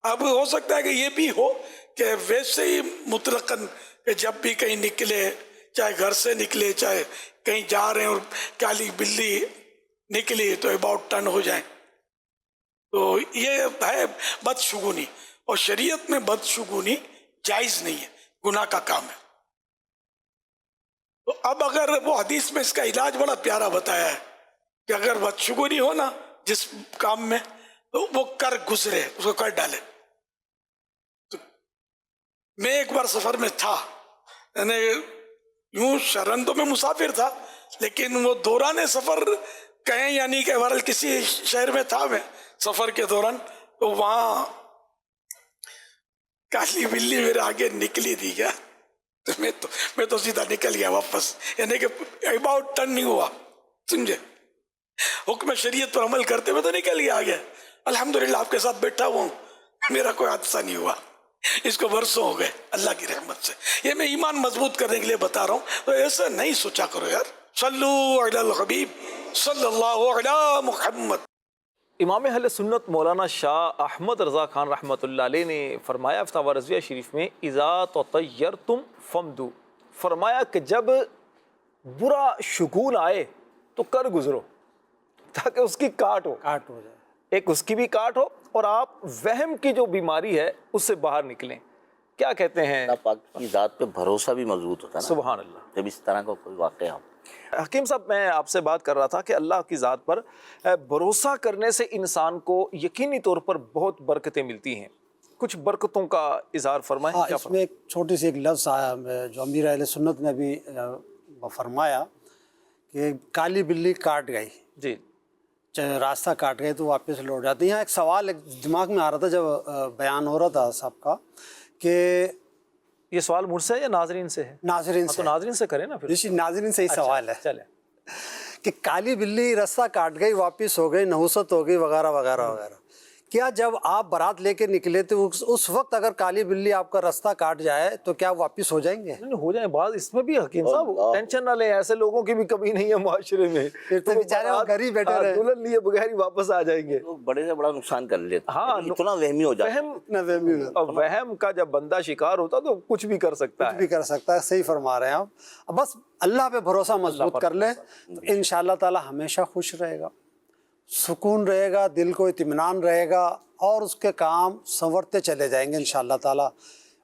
اب ہو سکتا ہے کہ یہ بھی ہو کہ ویسے ہی مطلقاً کہ جب بھی کہیں نکلے، چاہے گھر سے نکلے چاہے کہیں جا رہے ہیں اور کالی بلی نکلی تو اباؤٹ ٹرن ہو جائیں، تو یہ ہے بدشگونی، اور شریعت میں بدشگونی جائز نہیں ہے، گناہ کا کام ہے۔ تو اب اگر وہ حدیث میں اس کا علاج بڑا پیارا بتایا ہے کہ اگر بدشگونی ہو نا جس کام میں تو وہ کر گزرے، اس کو کر ڈالے۔ تو میں ایک بار سفر میں تھا، یعنی یوں شرن تو میں مسافر تھا، لیکن وہ دوران سفر کہیں یعنی کہ بہرحال کسی شہر میں تھا میں سفر کے دوران، تو وہاں کالی بلی میرے آگے نکلی تھی کیا، تو میں تو سیدھا نکل گیا واپس، یعنی کہ اباؤٹ ٹرن نہیں ہوا، سمجھے؟ حکم شریعت پر عمل کرتے ہوئے تو نکل گیا آگے، الحمدللہ آپ کے ساتھ بیٹھا ہوا ہوں، میرا کوئی حادثہ نہیں ہوا، اس کو برسوں ہو گئے اللہ کی رحمت سے۔ یہ میں ایمان مضبوط کرنے کے لیے بتا رہا ہوں، تو ایسا نہیں سوچا کرو یار۔ صلو علی الحبیب صلی اللہ علی محمد۔ امام اہل سنت مولانا شاہ احمد رضا خان رحمۃ اللہ علیہ نے فرمایا فتاوی رضویہ شریف میں، اذا تطیرتم فمدو، فرمایا کہ جب برا شگون آئے تو کر گزرو تاکہ اس کی کاٹ ہو جائے، ایک اس کی بھی کاٹ ہو اور آپ وہم کی جو بیماری ہے اس سے باہر نکلیں۔ کیا کہتے ہیں؟ اللہ پاک کی ذات پہ بھروسہ بھی مضبوط ہوتا ہے نا سبحان اللہ۔ جب اس طرح کا کوئی واقعہ ہو۔ حکیم صاحب میں آپ سے بات کر رہا تھا کہ اللہ کی ذات پر بھروسہ کرنے سے انسان کو یقینی طور پر بہت برکتیں ملتی ہیں، کچھ برکتوں کا اظہار فرمائیں۔ ہاں، کیا اس میں ایک چھوٹی سی ایک لفظ آیا جو امیر اہل سنت نے بھی فرمایا کہ کالی بلی کاٹ گئی، جی راستہ کاٹ گئے تو واپس لوٹ جاتے ہیں۔ یہاں ایک سوال ایک دماغ میں آ رہا تھا جب بیان ہو رہا تھا صاحب کا، کہ یہ سوال مجھ سے ہے یا ناظرین سے ہے؟ ناظرین تو سے، ناظرین سے کریں نا پھر۔ جی ناظرین سے ہی سوال ہے چلیں۔ کہ کالی بلی راستہ کاٹ گئی، واپس ہو گئی، نحوست ہو گئی وغیرہ وغیرہ وغیرہ، کیا جب آپ بارات لے کے نکلے تو اس وقت اگر کالی بلی آپ کا راستہ کاٹ جائے تو کیا واپس ہو جائیں گے؟ نہیں ہو جائیں بعض، اس میں بھی حکیم صاحب ٹینشن نہ لیں، ایسے لوگوں کی بھی کمی نہیں ہے معاشرے میں، پھر تو بیچارے وہ گھر ہی بیٹھے رہے، دلہن لیے بغیر ہی واپس آ جائیں گے۔ لوگ بڑے سے بڑا نقصان کر لیتے ہیں، ہاں، اتنا وہمی ہو جاتا ہے۔ اتنا وہمی ہو جاتا ہے، اور وہم کا جب بندہ شکار ہوتا تو کچھ بھی کر سکتا کچھ ہے۔ بھی کر سکتا ہے، صحیح فرما رہے ہیں آپ۔ بس اللہ پہ بھروسہ مضبوط کر لیں تو انشاءاللہ تعالی ہمیشہ خوش رہے گا، سکون رہے گا، دل کو اطمینان رہے گا، اور اس کے کام سنورتے چلے جائیں گے انشاءاللہ تعالی۔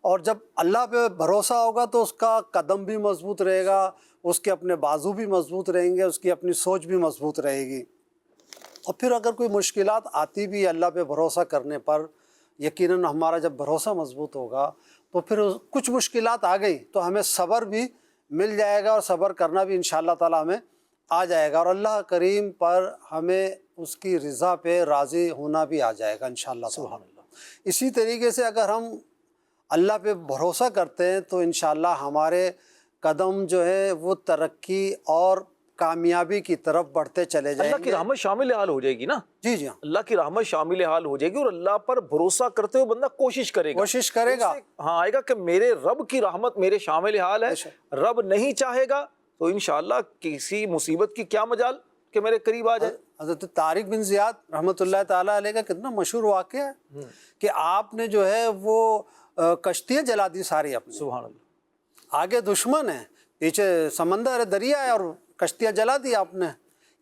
اور جب اللہ پہ بھروسہ ہوگا تو اس کا قدم بھی مضبوط رہے گا، اس کے اپنے بازو بھی مضبوط رہیں گے، اس کی اپنی سوچ بھی مضبوط رہے گی۔ اور پھر اگر کوئی مشکلات آتی بھی اللہ پہ بھروسہ کرنے پر، یقیناً ہمارا جب بھروسہ مضبوط ہوگا تو پھر کچھ مشکلات آ گئی تو ہمیں صبر بھی مل جائے گا، اور صبر کرنا بھی انشاءاللہ تعالی ہمیں آ جائے گا، اور اللہ کریم پر ہمیں اس کی رضا پہ راضی ہونا بھی آ جائے گا انشاءاللہ سبحان اللہ۔ اسی طریقے سے اگر ہم اللہ پہ بھروسہ کرتے ہیں تو انشاءاللہ ہمارے قدم جو ہے وہ ترقی اور کامیابی کی طرف بڑھتے چلے جائیں گے۔ اللہ کی رحمت شامل حال ہو جائے گی نا، جی جی ہاں، اللہ کی رحمت شامل حال ہو جائے گی، اور اللہ پر بھروسہ کرتے ہوئے بندہ کوشش کرے گا، کوشش کرے گا، ہاں آئے گا کہ میرے رب کی رحمت میرے شامل حال ہے، رب نہیں چاہے گا تو انشاءاللہ کسی مصیبت کی کیا مجال کہ میرے قریب آ جائے. حضرت طارق بن زیاد رحمۃ اللہ تعالیٰ علیہ کا کتنا مشہور واقعہ ہے کہ آپ نے جو ہے وہ کشتیاں جلا دی ساری اپنی. سبحان اللہ. آگے دشمن ہے، پیچھے سمندر ہے، دریا ہے، اور کشتیاں جلا دی آپ نے.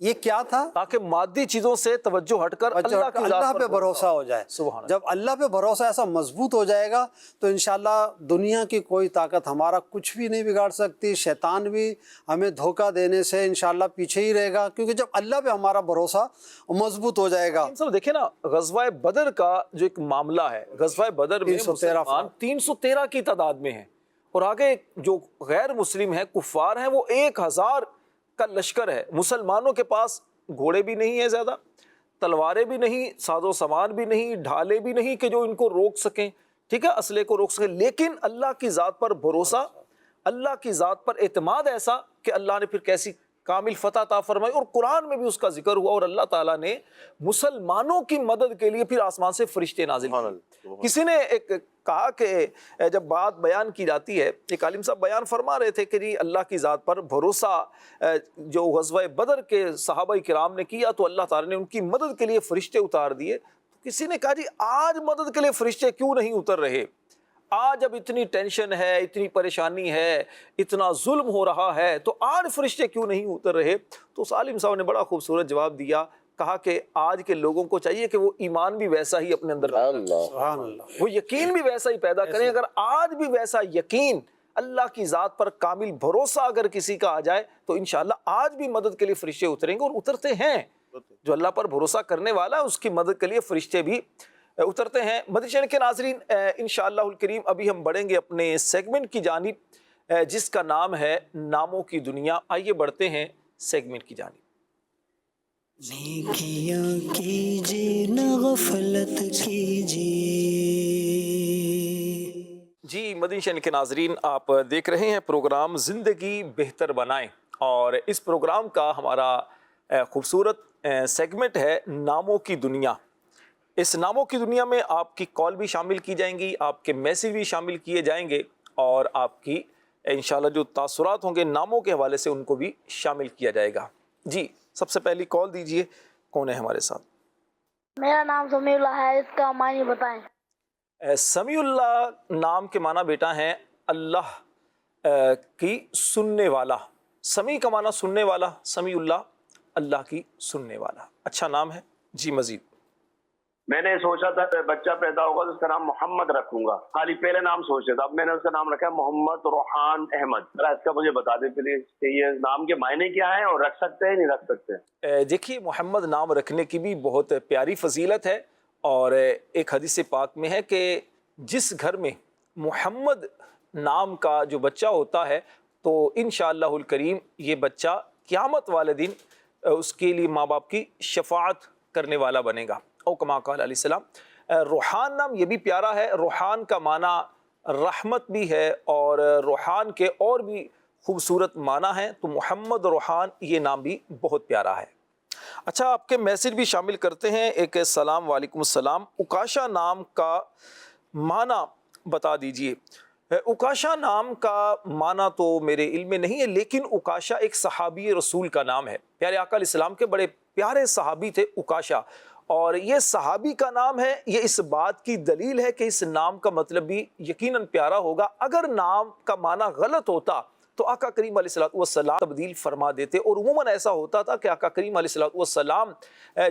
یہ کیا تھا؟ تاکہ مادی چیزوں سے توجہ ہٹ کر اللہ کی ذات اللہ پہ بھروسہ ہو جائے. سبحان اللہ. جب اللہ پہ بھروسہ ایسا مضبوط ہو جائے گا تو انشاءاللہ دنیا کی کوئی طاقت ہمارا کچھ بھی نہیں بگاڑ سکتی. شیطان بھی ہمیں دھوکہ دینے سے انشاءاللہ پیچھے ہی رہے گا، کیونکہ جب اللہ پہ ہمارا بھروسہ مضبوط ہو جائے گا. سب دیکھیں نا، غزوہ بدر کا جو ایک معاملہ ہے، غزوہ بدر میں 313 313 کی تعداد میں ہیں، اور آگے جو غیر مسلم ہیں، کفار ہیں، وہ 1000 کا لشکر ہے. مسلمانوں کے پاس گھوڑے بھی نہیں ہیں زیادہ، تلواریں بھی نہیں، ساز و سامان بھی نہیں، ڈھالے بھی نہیں کہ جو ان کو روک سکیں، ٹھیک ہے، اسلحے کو روک سکیں. لیکن اللہ کی ذات پر بھروسہ، اللہ کی ذات پر اعتماد ایسا کہ اللہ نے پھر کیسی کامل فتح عطا فرمائی، اور قرآن میں بھی اس کا ذکر ہوا. اور اللہ تعالیٰ نے مسلمانوں کی مدد کے لیے پھر آسمان سے فرشتے نازل کیے. کسی نے ایک کہا کہ جب بات بیان کی جاتی ہے، ایک عالم صاحب بیان فرما رہے تھے کہ جی اللہ کی ذات پر بھروسہ جو غزوہ بدر کے صحابہ کرام نے کیا تو اللہ تعالیٰ نے ان کی مدد کے لیے فرشتے اتار دیے. تو کسی نے کہا جی آج مدد کے لیے فرشتے کیوں نہیں اتر رہے؟ آج اب اتنی ٹینشن ہے، اتنی پریشانی ہے، اتنا ظلم ہو رہا ہے، تو آج فرشتے کیوں نہیں اتر رہے؟ تو اس عالم صاحب نے بڑا خوبصورت جواب دیا، کہا کہ آج کے لوگوں کو چاہیے کہ وہ ایمان بھی ویسا ہی اپنے اندر رکھیں، سبحان اللہ. وہ یقین بھی ویسا ہی پیدا کریں. اگر آج بھی ویسا یقین، اللہ کی ذات پر کامل بھروسہ اگر کسی کا آ جائے تو انشاءاللہ آج بھی مدد کے لیے فرشتے اتریں گے، اور اترتے ہیں. جو اللہ پر بھروسہ کرنے والا ہے اس کی مدد کے لیے فرشتے بھی اترتے ہیں. مدنی چینل کے ناظرین، انشاءاللہ الکریم ابھی ہم بڑھیں گے اپنے سیگمنٹ کی جانب جس کا نام ہے ناموں کی دنیا. آئیے بڑھتے ہیں سیگمنٹ کی جانب. نیکیاں کیجیے نہ غفلت کیجیے. جی مدنی چینل کے ناظرین، آپ دیکھ رہے ہیں پروگرام زندگی بہتر بنائیں، اور اس پروگرام کا ہمارا خوبصورت سیگمنٹ ہے ناموں کی دنیا. اس ناموں کی دنیا میں آپ کی کال بھی شامل کی جائیں گی، آپ کے میسیج بھی شامل کیے جائیں گے، اور آپ کی انشاءاللہ جو تاثرات ہوں گے ناموں کے حوالے سے ان کو بھی شامل کیا جائے گا. جی سب سے پہلی کال دیجئے، کون ہے ہمارے ساتھ؟ میرا نام سمیع اللہ ہے، اس کا معنی بتائیں. سمیع اللہ نام کے معنی بیٹا ہیں اللہ کی سننے والا. سمیع کا معنی سننے والا، سمیع اللہ اللہ کی سننے والا. اچھا نام ہے. جی مزید. میں نے سوچا تھا کہ بچہ پیدا ہوگا تو اس کا نام محمد رکھوں گا، خالی پہلے نام سوچے تھا. اب میں نے اس کا نام رکھا ہے محمد روحان احمد. ذرا اس کا مجھے بتا دیں پلیز کہ یہ نام کے معنی کیا ہیں، اور رکھ سکتے ہیں نہیں رکھ سکتے؟ دیکھیے محمد نام رکھنے کی بھی بہت پیاری فضیلت ہے، اور ایک حدیث پاک میں ہے کہ جس گھر میں محمد نام کا جو بچہ ہوتا ہے تو انشاءاللہ الکریم یہ بچہ قیامت والے دن اس کے لیے ماں باپ کی شفاعت کرنے والا بنے گا. او کما قال علیہ السلام. روحان نام یہ بھی پیارا ہے. روحان کا معنی رحمت بھی ہے، اور روحان کے اور بھی خوبصورت معنی ہیں، تو محمد روحان یہ نام بھی بہت پیارا ہے. اچھا آپ کے میسج بھی شامل کرتے ہیں. ایک سلام وعلیکم السلام. اکاشا نام کا معنی بتا دیجئے. اکاشا نام کا معنی تو میرے علم میں نہیں ہے، لیکن اکاشا ایک صحابی رسول کا نام ہے. پیارے آقا علیہ السلام کے بڑے پیارے صحابی تھے اکاشا، اور یہ صحابی کا نام ہے. یہ اس بات کی دلیل ہے کہ اس نام کا مطلب بھی یقیناً پیارا ہوگا. اگر نام کا معنی غلط ہوتا تو آقا کریم علیہ السلام تبدیل فرما دیتے، اور عموماً ایسا ہوتا تھا کہ آقا کریم علیہ السلام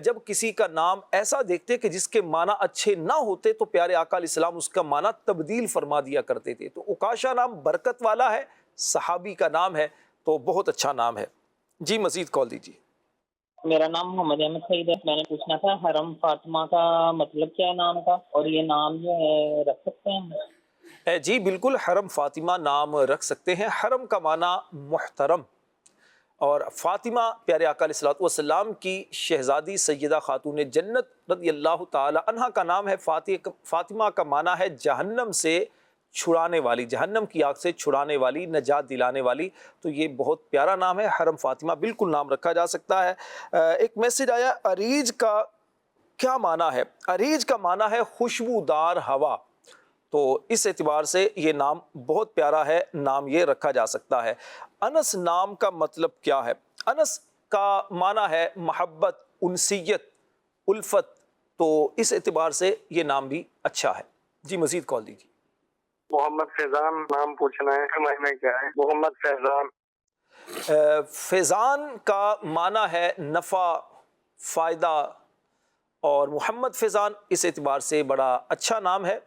جب کسی کا نام ایسا دیکھتے کہ جس کے معنی اچھے نہ ہوتے تو پیارے آقا علیہ السلام اس کا معنی تبدیل فرما دیا کرتے تھے. تو اکاشا نام برکت والا ہے، صحابی کا نام ہے، تو بہت اچھا نام ہے. جی مزید کال دیجیے. میرا نام محمد احمد سعید ہے. میں نے پوچھنا تھا حرم فاطمہ کا مطلب کیا ہے نام کا، اور یہ نام جو ہے رکھ سکتے ہیں؟ جی بالکل حرم فاطمہ نام رکھ سکتے ہیں. حرم کا معنی محترم، اور فاطمہ پیارے آقا علیہ السلام کی شہزادی سیدہ خاتون جنت رضی اللہ تعالی عنہا کا نام ہے. فاطمہ کا معنی ہے جہنم سے چھڑانے والی، جہنم کی آگ سے چھڑانے والی، نجات دلانے والی. تو یہ بہت پیارا نام ہے حرم فاطمہ، بالکل نام رکھا جا سکتا ہے. ایک میسج آیا، اریج کا کیا معنی ہے؟ اریج کا معنی ہے خوشبودار ہوا. تو اس اعتبار سے یہ نام بہت پیارا ہے، نام یہ رکھا جا سکتا ہے۔ انس نام کا مطلب کیا ہے؟ انس کا معنی ہے محبت، انسیت، الفت، تو اس اعتبار سے یہ نام بھی اچھا ہے۔ جی مزید کال دیجیے۔ محمد فیضان نام پوچھنا ہے، معنی کیا ہے محمد فیضان؟ فیضان کا معنی ہے نفع، فائدہ، اور محمد فیضان اس اعتبار سے بڑا اچھا نام ہے۔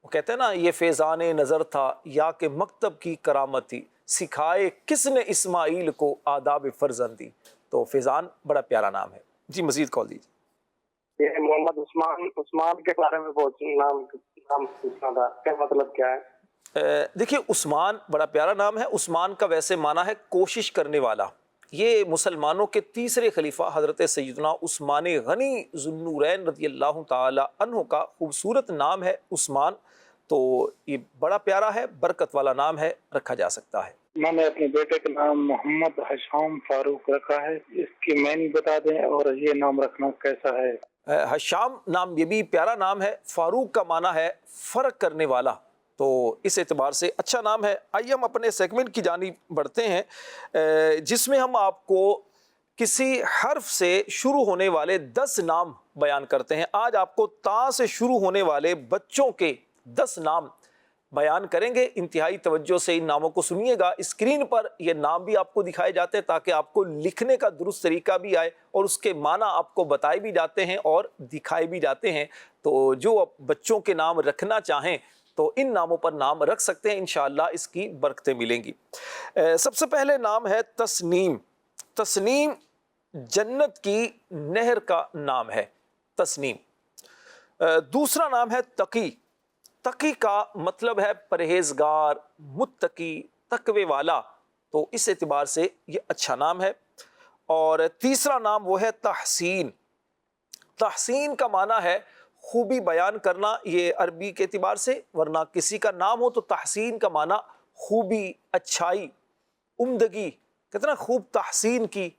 وہ کہتے ہیں نا، یہ فیضان نظر تھا یا کہ مکتب کی کرامت تھی، سکھائے کس نے اسماعیل کو آداب فرزندی، تو فیضان بڑا پیارا نام ہے۔ جی مزید کال دیجیے۔ یہ محمد عثمان کے بارے میں نام پوچھنا تھا، کیا مطلب کیا ہے؟ دیکھیے عثمان بڑا پیارا نام ہے۔ عثمان کا ویسے معنی ہے کوشش کرنے والا۔ یہ مسلمانوں کے تیسرے خلیفہ حضرت سیدنا عثمان غنی ذو النورین رضی اللہ تعالی عنہ کا خوبصورت نام ہے عثمان، تو یہ بڑا پیارا ہے، برکت والا نام ہے، رکھا جا سکتا ہے۔ میں نے اپنے بیٹے کا نام محمد حشام فاروق رکھا ہے، اس کی معنی بتا دیں اور یہ نام رکھنا کیسا ہے؟ حشام نام یہ بھی پیارا نام ہے۔ فاروق کا معنی ہے فرق کرنے والا، تو اس اعتبار سے اچھا نام ہے۔ آئیے ہم اپنے سیگمنٹ کی جانب بڑھتے ہیں، جس میں ہم آپ کو کسی حرف سے شروع ہونے والے 10 نام بیان کرتے ہیں۔ آج آپ کو تا سے شروع ہونے والے بچوں کے 10 نام بیان کریں گے۔ انتہائی توجہ سے ان ناموں کو سنیے گا۔ اسکرین پر یہ نام بھی آپ کو دکھائے جاتے ہیں تاکہ آپ کو لکھنے کا درست طریقہ بھی آئے اور اس کے معنی آپ کو بتائے بھی جاتے ہیں اور دکھائے بھی جاتے ہیں۔ تو جو بچوں کے نام رکھنا چاہیں تو ان ناموں پر نام رکھ سکتے ہیں، انشاءاللہ اس کی برکتیں ملیں گی۔ سب سے پہلے نام ہے تسنیم۔ تسنیم جنت کی نہر کا نام ہے، تسنیم۔ دوسرا نام ہے تقی۔ تقی کا مطلب ہے پرہیزگار، متقی، تقوی والا، تو اس اعتبار سے یہ اچھا نام ہے۔ اور تیسرا نام وہ ہے تحسین۔ تحسین کا معنی ہے خوبی بیان کرنا، یہ عربی کے اعتبار سے، ورنہ کسی کا نام ہو تو تحسین کا معنی خوبی، اچھائی، عمدگی، کہتے ہیں نا خوب تحسین کی،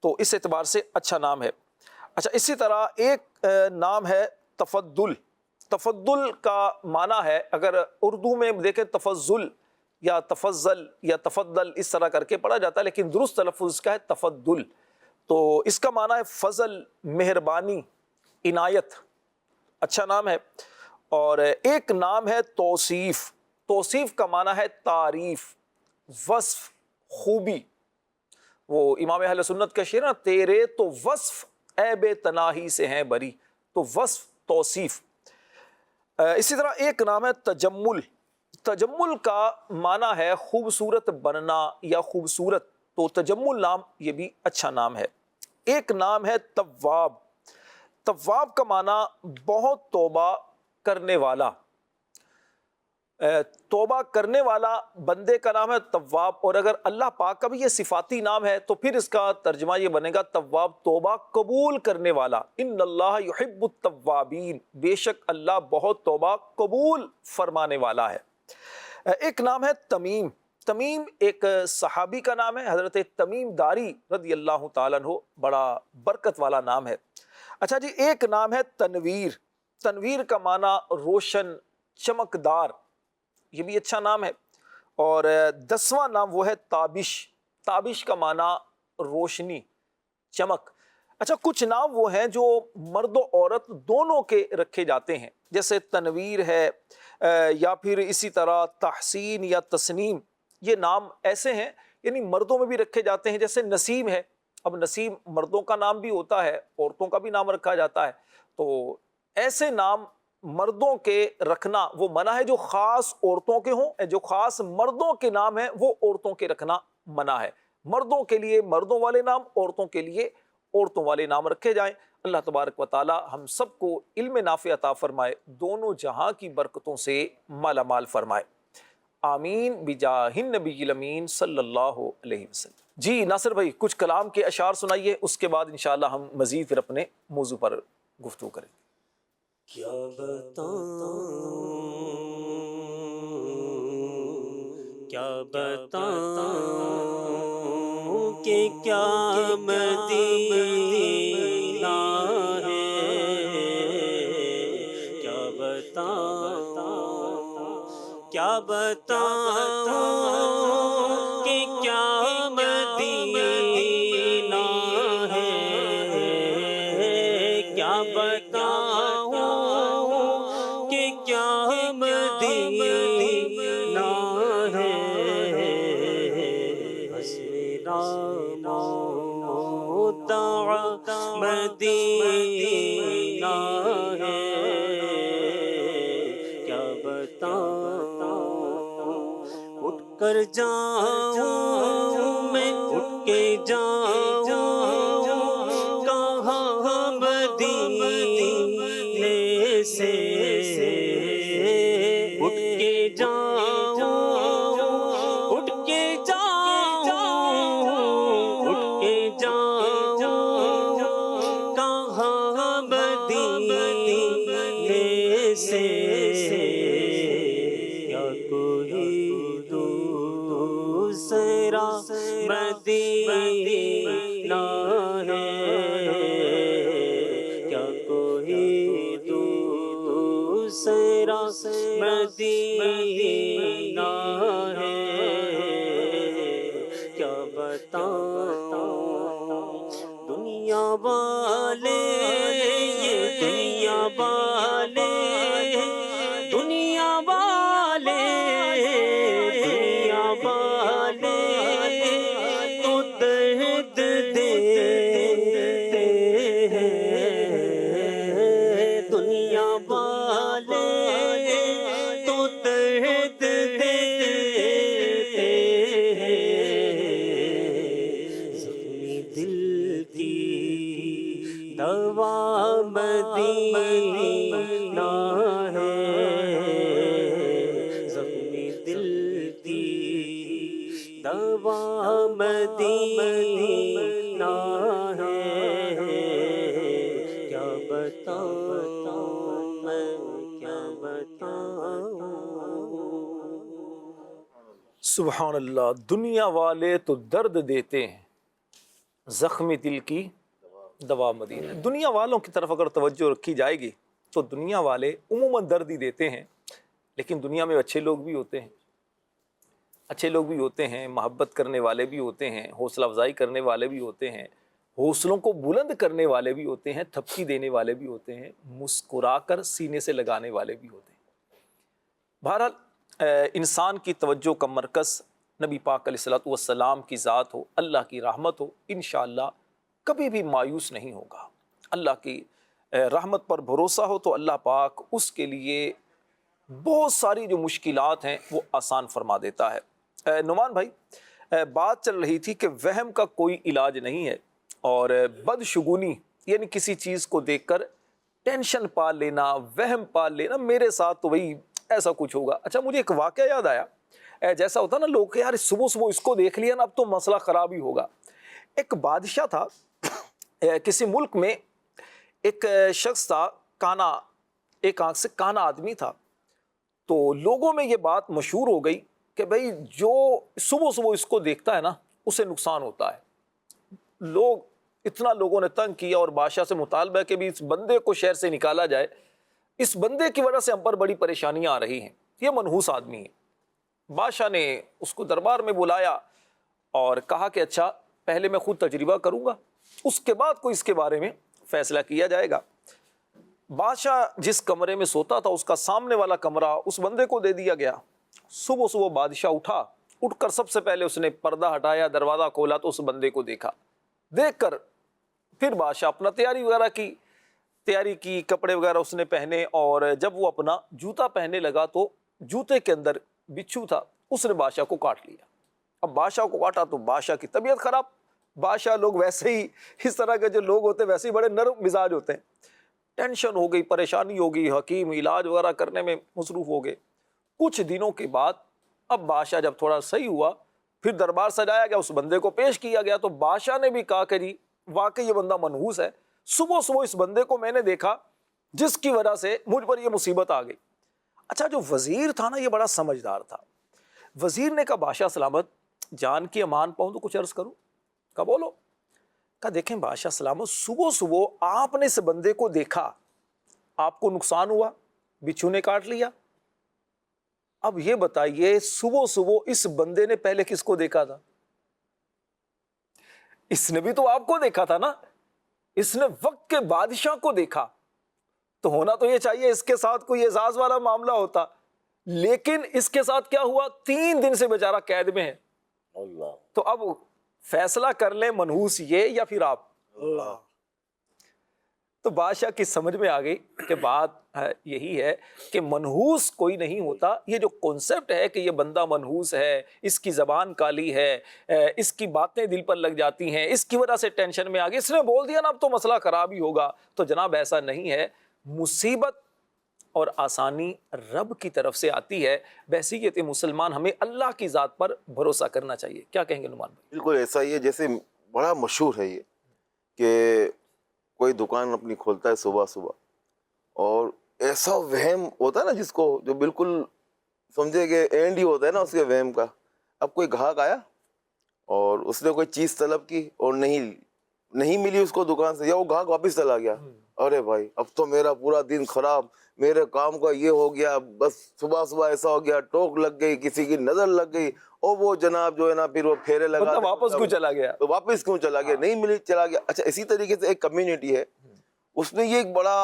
تو اس اعتبار سے اچھا نام ہے۔ اچھا، اسی طرح ایک نام ہے تفضل۔ تفضل کا معنی ہے، اگر اردو میں دیکھیں تفضل یا تفضل یا تفضل اس طرح کر کے پڑھا جاتا ہے، لیکن درست تلفظ اس کا ہے تفضل، تو اس کا معنی ہے فضل، مہربانی، عنایت، اچھا نام ہے۔ اور ایک نام ہے توصیف۔ توصیف کا معنی ہے تعریف، وصف، خوبی۔ وہ امام اہل سنت کا شعر نا، تیرے تو وصف عیب تناہی سے ہیں بری، تو وصف، توصیف۔ اسی طرح ایک نام ہے تجمل۔ تجمل کا معنی ہے خوبصورت بننا یا خوبصورت، تو تجمل نام یہ بھی اچھا نام ہے۔ ایک نام ہے تواب۔ تواب کا معنی بہت توبہ کرنے والا۔ توبہ کرنے والا بندے کا نام ہے تواب، اور اگر اللہ پاک کا بھی یہ صفاتی نام ہے تو پھر اس کا ترجمہ یہ بنے گا تواب توبہ قبول کرنے والا۔ ان اللہ یحب التوابین، بے شک اللہ بہت توبہ قبول فرمانے والا ہے۔ ایک نام ہے تمیم۔ تمیم ایک صحابی کا نام ہے، حضرت تمیم داری رضی اللہ تعالیٰ عنہ، بڑا برکت والا نام ہے۔ اچھا جی، ایک نام ہے تنویر۔ تنویر کا معنی روشن، چمکدار، یہ بھی اچھا نام ہے۔ اور 10واں نام وہ ہے تابش۔ تابش کا معنی روشنی، چمک۔ اچھا، کچھ نام وہ ہیں جو مرد و عورت دونوں کے رکھے جاتے ہیں، جیسے تنویر ہے، یا پھر اسی طرح تحسین یا تسنیم، یہ نام ایسے ہیں یعنی مردوں میں بھی رکھے جاتے ہیں، جیسے نسیم ہے۔ اب نسیم مردوں کا نام بھی ہوتا ہے، عورتوں کا بھی نام رکھا جاتا ہے، تو ایسے نام مردوں کے رکھنا وہ منع ہے، جو خاص عورتوں کے ہوں، جو خاص مردوں کے نام ہیں وہ عورتوں کے رکھنا منع ہے۔ مردوں کے لیے مردوں والے نام، عورتوں کے لیے عورتوں والے نام رکھے جائیں۔ اللہ تبارک و تعالی ہم سب کو علم نافع عطا فرمائے، دونوں جہاں کی برکتوں سے مالا مال فرمائے، آمین بجاہ النبی الامین صلی اللہ علیہ وسلم۔ جی ناصر بھائی، کچھ کلام کے اشعار سنائیے، اس کے بعد انشاءاللہ ہم مزید پھر اپنے موضوع پر گفتگو کریں گے۔ کیا بتاؤں، کیا بتاؤں کہ کیا مدینہ ہے، کیا بتاؤں بتاؤں کہ کیا مدینہ ہے، کیا بتاؤں کہ کیا مدینہ ہے، بس میرا مدعا مدینہ ہے، کیا بتاؤں اٹھ کر جاؤں میں، اٹھ کے جاؤں کہاں مدینے سے، اٹھ کے جاؤں، اٹھ کے جاؤں، اٹھ کے جاؤں کہاں مدینے سے، کیا کوئی دوسرا مدینہ ہے، کیا کوئی دوسرا مدینہ ہے، کیا بتاؤں دنیا والے، یہ دنیا والے، دنیا والے، دنیا والے تو درد دیتے ہیں، دنیا والے تو درد دیتے ہیں، زخمی دل کی دوا مدینہ ہے، زخمی دل کی دوا مدینہ ہے، کیا بتاؤں میں، کیا بتاؤں۔ سبحان اللہ، دنیا والے تو درد دیتے ہیں، زخمی دل کی دوا مدینہ۔ دنیا والوں کی طرف اگر توجہ رکھی جائے گی تو دنیا والے عموماً درد ہی دیتے ہیں، لیکن دنیا میں اچھے لوگ بھی ہوتے ہیں، اچھے لوگ بھی ہوتے ہیں، محبت کرنے والے بھی ہوتے ہیں، حوصلہ افزائی کرنے والے بھی ہوتے ہیں، حوصلوں کو بلند کرنے والے بھی ہوتے ہیں، تھپکی دینے والے بھی ہوتے ہیں، مسکرا کر سینے سے لگانے والے بھی ہوتے ہیں۔ بہرحال انسان کی توجہ کا مرکز نبی پاک علیہ الصلوۃ والسلام کی ذات ہو، اللہ کی رحمت ہو، انشاءاللہ کبھی بھی مایوس نہیں ہوگا۔ اللہ کی رحمت پر بھروسہ ہو تو اللہ پاک اس کے لیے بہت ساری جو مشکلات ہیں وہ آسان فرما دیتا ہے۔ نعمان بھائی، بات چل رہی تھی کہ وہم کا کوئی علاج نہیں ہے، اور بدشگونی یعنی کسی چیز کو دیکھ کر ٹینشن پا لینا، وہم پا لینا، میرے ساتھ تو وہی ایسا کچھ ہوگا۔ اچھا، مجھے ایک واقعہ یاد آیا، جیسا ہوتا نا لوگ کہ یار صبح صبح اس کو دیکھ لیا نا اب تو مسئلہ خراب ہی ہوگا۔ ایک بادشاہ تھا کسی ملک میں، ایک شخص تھا کانا، ایک آنکھ سے کانا آدمی تھا، تو لوگوں میں یہ بات مشہور ہو گئی کہ بھئی جو صبح صبح اس کو دیکھتا ہے نا اسے نقصان ہوتا ہے۔ لوگوں نے تنگ کیا اور بادشاہ سے مطالبہ کہ بھی اس بندے کو شہر سے نکالا جائے، اس بندے کی وجہ سے ہم پر بڑی پریشانیاں آ رہی ہیں، یہ منحوس آدمی ہے۔ بادشاہ نے اس کو دربار میں بلایا اور کہا کہ اچھا پہلے میں خود تجربہ کروں گا، اس کے بعد کوئی اس کے بارے میں فیصلہ کیا جائے گا۔ بادشاہ جس کمرے میں سوتا تھا اس کا سامنے والا کمرہ اس بندے کو دے دیا گیا۔ صبح صبح بادشاہ اٹھ کر سب سے پہلے اس نے پردہ ہٹایا، دروازہ کھولا تو اس بندے کو دیکھا۔ دیکھ کر پھر بادشاہ اپنا تیاری کی، کپڑے وغیرہ اس نے پہنے، اور جب وہ اپنا جوتا پہننے لگا تو جوتے کے اندر بچھو تھا، اس نے بادشاہ کو کاٹ لیا۔ اب بادشاہ کو کاٹا تو بادشاہ کی طبیعت خراب۔ بادشاہ لوگ ویسے ہی، اس طرح کے جو لوگ ہوتے ہیں ویسے ہی بڑے نرم مزاج ہوتے ہیں، ٹینشن ہو گئی، پریشانی ہو گئی، حکیم علاج وغیرہ کرنے میں مصروف ہو گئے۔ کچھ دنوں کے بعد اب بادشاہ جب تھوڑا صحیح ہوا، پھر دربار سجایا گیا، اس بندے کو پیش کیا گیا، تو بادشاہ نے بھی کہا کہ جی واقعی یہ بندہ منحوس ہے، صبح صبح اس بندے کو میں نے دیکھا جس کی وجہ سے مجھ پر یہ مصیبت آ گئی۔ اچھا، جو وزیر تھا نا یہ بڑا سمجھدار تھا۔ وزیر نے کہا بادشاہ سلامت، جان کی امان پاؤں تو کچھ عرض کروں؟ کہا بولو۔ کہا دیکھیں بادشاہ سلامت، صبح صبح آپ نے اس بندے کو دیکھا، آپ کو نقصان ہوا، بچھو نے کاٹ لیا، اب یہ بتائیے صبح صبح اس بندے نے پہلے کس کو دیکھا تھا؟ اس نے بھی تو آپ کو دیکھا تھا نا، اس نے وقت کے بادشاہ کو دیکھا، تو ہونا تو یہ چاہیے اس کے ساتھ کوئی اعزاز والا معاملہ ہوتا، لیکن اس کے ساتھ کیا ہوا؟ 3 دن سے بیچارہ قید میں ہے۔ اللہ، تو اب فیصلہ کر لیں منحوس یہ یا پھر آپ؟ اللہ۔ تو بادشاہ کی سمجھ میں آ گئی کہ بات یہی ہے کہ منحوس کوئی نہیں ہوتا، یہ جو کنسپٹ ہے کہ یہ بندہ منحوس ہے، اس کی زبان کالی ہے، اس کی باتیں دل پر لگ جاتی ہیں، اس کی وجہ سے ٹینشن میں آ گئی، اس نے بول دیا نا اب تو مسئلہ خراب ہی ہوگا، تو جناب ایسا نہیں ہے۔ مصیبت اور آسانی رب کی طرف سے آتی ہے۔ بحیثیت مسلمان ہمیں اللہ کی ذات پر بھروسہ کرنا چاہیے۔ کیا کہیں گے نعمان بھائی؟ بالکل ایسا ہی ہے، جیسے بڑا مشہور ہے یہ کہ کوئی دکان اپنی کھولتا ہے صبح صبح اور ایسا وہم ہوتا ہے نا جس کو جو بالکل سمجھے کہ اینڈ ہی ہوتا ہے نا اس کے وہم کا۔ اب کوئی گاہک آیا اور اس نے کوئی چیز طلب کی اور نہیں ملی اس کو دکان سے، یا وہ گاہک واپس چلا گیا، ارے بھائی اب تو میرا پورا دن خراب، میرے کام کا یہ ہو گیا، بس صبح صبح ایسا ہو گیا، ٹوک لگ گئی، کسی کی نظر لگ گئی، اور وہ جناب جو ہے نا پھر وہ پھیرے لگا، واپس کیوں چلا گیا؟ تو واپس کیوں چلا گیا؟ نہیں ملی، چلا گیا۔ اچھا اسی طریقے سے ایک کمیونٹی ہے، اس میں یہ ایک بڑا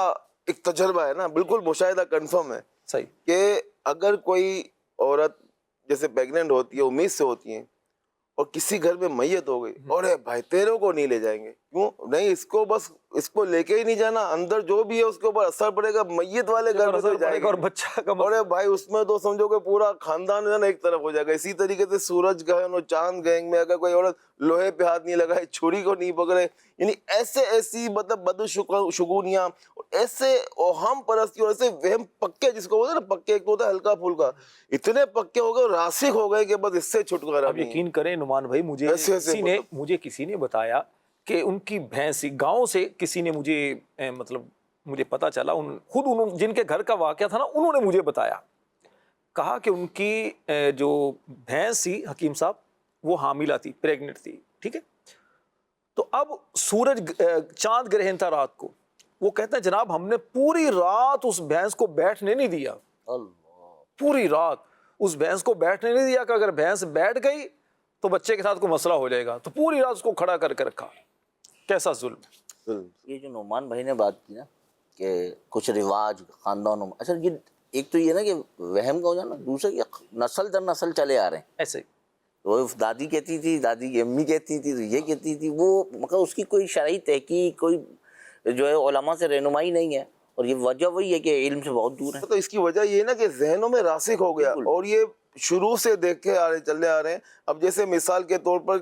ایک تجربہ ہے نا، بالکل مشاہدہ کنفرم ہے صحیح کہ اگر کوئی عورت جیسے پیگننٹ ہوتی ہے، امید سے ہوتی ہیں، اور کسی گھر میں میت ہو گئی، ارے بھائی تیرے کو نہیں لے جائیں گے، کیوں نہیں؟ اس کو بس اس کو لے کے ہی نہیں جانا، اندر جو بھی ہے اس کے اوپر اثر پڑے گا، میت والے گھر میں تو جائے گا، اور بچہ کا ارے بھائی اس میں تو سمجھو کہ پورا خاندان جو ہے نا ایک طرف ہو جائے گا۔ اسی طریقے سے سورج گہن اور چاند گہن میں اگر کوئی عورت لوہے پہ ہاتھ نہیں لگائے، چھری کو نہیں پکڑے، یعنی ایسی مطلب بدشگونیاں، ایسے اوہم پرستی اور ایسے وہم پکے، جس کو بولتے ہیں نا پکے، ایک تو ہوتا ہے ہلکا پھلکا، اتنے پکے ہو گئے، راسخ ہو گئے کہ بس اس سے چھٹکارا اب نہیں۔ یقین کریں نعمان بھائی، مجھے کسی نے بتایا کہ ان کی بھینس گاؤں سے کسی نے مجھے پتا چلا، جن کے گھر کا واقعہ تھا نا انہوں نے مجھے بتایا، کہا کہ ان کی جو بھینس تھی حکیم صاحب وہ حاملہ تھی، پریگننٹ تھی، ٹھیک ہے؟ تو اب چاند گرہن تھا رات کو، وہ کہتے ہیں جناب ہم نے پوری رات اس بھینس کو بیٹھنے نہیں دیا، پوری رات اس بھینس کو بیٹھنے نہیں دیا کہ اگر بھینس بیٹھ گئی تو بچے کے ساتھ کوئی مسئلہ ہو جائے گا، تو پوری رات اس کو کھڑا کر کے رکھا۔ کیسا ظلم! یہ جو نعمان بھائی نے بات کی نا کہ کچھ رواج خاندانوں میں، اچھا یہ ایک تو یہ نا کہ وہم کا ہو جانا، دوسرا یہ نسل در نسل چلے آ رہے ہیں ایسے وہ دادی کہتی تھی، دادی کی امی کہتی تھی، تو یہ کہتی تھی وہ، مگر اس کی کوئی شرعی تحقیق، کوئی جو ہے علماء سے رہنمائی نہیں ہے، اور یہ وجہ وہی ہے کہ علم سے بہت دور ہے۔ تو اس کی وجہ یہ ہے نا کہ ذہنوں میں راسخ ہو گیا، اور یہ شروع سے دیکھ کے چلے آ رہے ہیں۔ اب جیسے مثال کے طور پر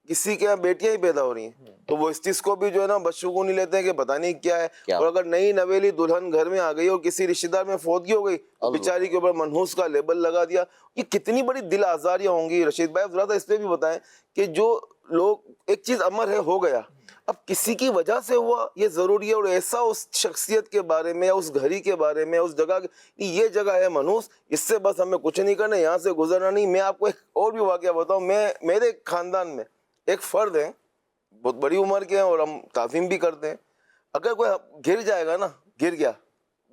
کسی کے یہاں بیٹیاں ہی پیدا ہو رہی ہیں تو وہ اس چیز کو بھی جو ہے نا بدشگونی لیتے ہیں کہ پتہ نہیں کیا ہے، اور اگر نئی نویلی دلہن گھر میں آ گئی اور کسی رشتہ دار میں فوتگی ہو گئی تو بیچاری کے اوپر منحوس کا لیبل لگا دیا۔ یہ کتنی بڑی دل آزاریاں ہوں گی۔ رشید بھائی ذرا اس پہ بھی بتائیں کہ جو لوگ ایک چیز امر ہے ہو گیا، اب کسی کی وجہ سے ہوا یہ ضروری ہے، اور ایسا اس شخصیت کے بارے میں، اس گھڑی کے بارے میں، اس جگہ یہ جگہ ہے منحوس، اس سے بس ہمیں کچھ نہیں کرنا، یہاں سے گزرنا نہیں۔ میں آپ کو ایک اور بھی واقعہ بتاؤں، میرے خاندان میں ایک فرد ہیں، بہت بڑی عمر کے ہیں اور ہم تعظیم بھی کرتے ہیں، اگر کوئی گر جائے گا نا، گر گیا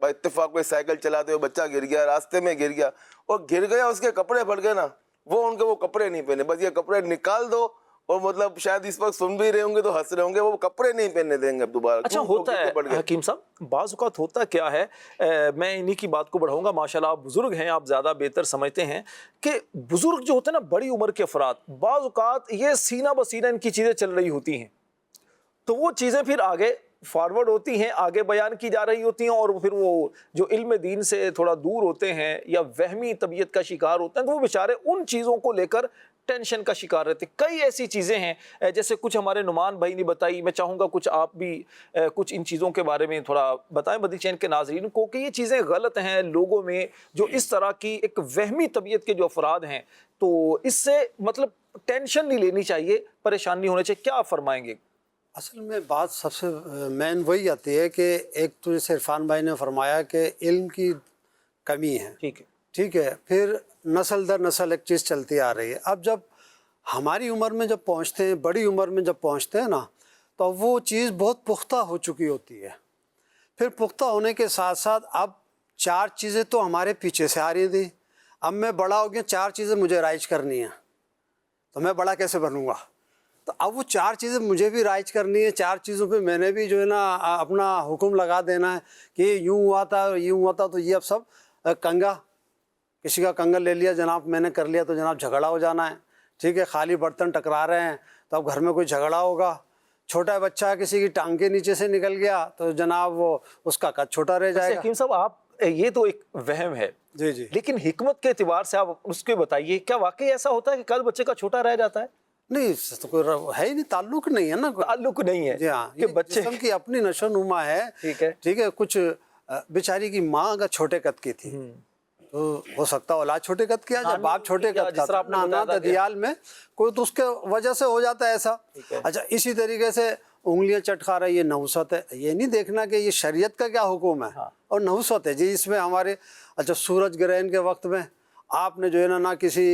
بھائی اتفاق کوئی سائیکل چلاتے ہوئے بچہ گر گیا، راستے میں گر گیا اور گر گیا، اس کے کپڑے پھٹ گئے نا، وہ ان کے وہ کپڑے نہیں پہنے، بس یہ کپڑے نکال دو، اور مطلب شاید اس وقت سن بھی رہے ہوں گے تو ہنس رہے ہوں گے، وہ کپڑے نہیں پہننے دیں گے اب دوبارہ۔ اچھا ہوتا ہے حکیم صاحب، بعض اوقات ہوتا کیا ہے، میں انہی کی بات کو بڑھاؤں گا، ماشاءاللہ آپ بزرگ ہیں، آپ زیادہ بہتر سمجھتے ہیں کہ بزرگ جو ہوتے ہیں نا، بڑی عمر کے افراد، بعض اوقات یہ سینہ بسینہ ان کی چیزیں چل رہی ہوتی ہیں، تو وہ چیزیں پھر آگے فارورڈ ہوتی ہیں، آگے بیان کی جا رہی ہوتی ہیں، اور پھر وہ جو علم دین سے تھوڑا دور ہوتے ہیں یا وہمی طبیعت کا شکار ہوتے ہیں، تو وہ بیچارے ان چیزوں کو لے کر ٹینشن کا شکار رہتے ہیں۔ کئی ایسی چیزیں ہیں جیسے کچھ ہمارے نعمان بھائی نے بتائی، میں چاہوں گا کچھ آپ بھی کچھ ان چیزوں کے بارے میں تھوڑا بتائیں مدنی چینل کے ناظرین کو کہ یہ چیزیں غلط ہیں لوگوں میں، جو اس طرح کی ایک وہمی طبیعت کے جو افراد ہیں، تو اس سے مطلب ٹینشن نہیں لینی چاہیے، پریشان نہیں ہونا چاہیے۔ کیا آپ فرمائیں گے؟ اصل میں بات سب سے مین وہی آتی ہے کہ ایک تو جیسے عرفان بھائی نے فرمایا کہ علم کی کمی ہے، ٹھیک ہے، پھر نسل در نسل ایک چیز چلتی آ رہی ہے۔ اب جب ہماری عمر میں جب پہنچتے ہیں، بڑی عمر میں جب پہنچتے ہیں نا، تو وہ چیز بہت پختہ ہو چکی ہوتی ہے۔ پھر پختہ ہونے کے ساتھ ساتھ اب 4 چیزیں تو ہمارے پیچھے سے آ رہی تھیں، اب میں بڑا ہو گیا, 4 چیزیں مجھے رائج کرنی ہیں, تو میں بڑا کیسے بنوں گا؟ تو اب وہ 4 چیزیں مجھے بھی رائج کرنی ہے, 4 چیزوں پہ میں نے بھی جو ہے نا اپنا حکم لگا دینا ہے کہ یوں ہوا تھا, یوں ہوا تھا. تو یہ اب سب کنگا, کسی کا کنگا لے لیا جناب میں نے کر لیا تو جناب جھگڑا ہو جانا ہے. ٹھیک ہے, خالی برتن ٹکرا رہے ہیں تو اب گھر میں کوئی جھگڑا ہوگا. چھوٹا بچہ کسی کی ٹانگ کے نیچے سے نکل گیا تو جناب وہ اس کا قد چھوٹا رہ جائے گا. حکیم صاحب آپ یہ تو ایک وہم ہے, جی جی, لیکن حکمت کے اعتبار سے آپ اس کو بتائیے, کیا واقعی ایسا ہوتا ہے کہ قد بچے کا چھوٹا رہ جاتا ہے؟ نہیں اس تو کوئی ہے ہی نہیں, تعلق نہیں ہے نا, تعلق نہیں ہے. جی ہاں, کہ بچے جسم کی اپنی نشو نما ہے. ٹھیک ہے, ٹھیک ہے, کچھ بیچاری کی ماں اگر چھوٹے قد کی تھی تو ہو سکتا اولاد چھوٹے قد کی, جب باپ چھوٹے قد کا نانا ددیال میں کوئی تو اس کے وجہ سے ہو جاتا ہے ایسا. اچھا اسی طریقے سے انگلیاں چٹ کھا رہا ہے, یہ نحوست ہے. یہ نہیں دیکھنا کہ یہ شریعت کا کیا حکم ہے, اور نحوست ہے جی اس میں ہمارے. اچھا سورج گرہن کے وقت میں آپ نے جو ہے نا کسی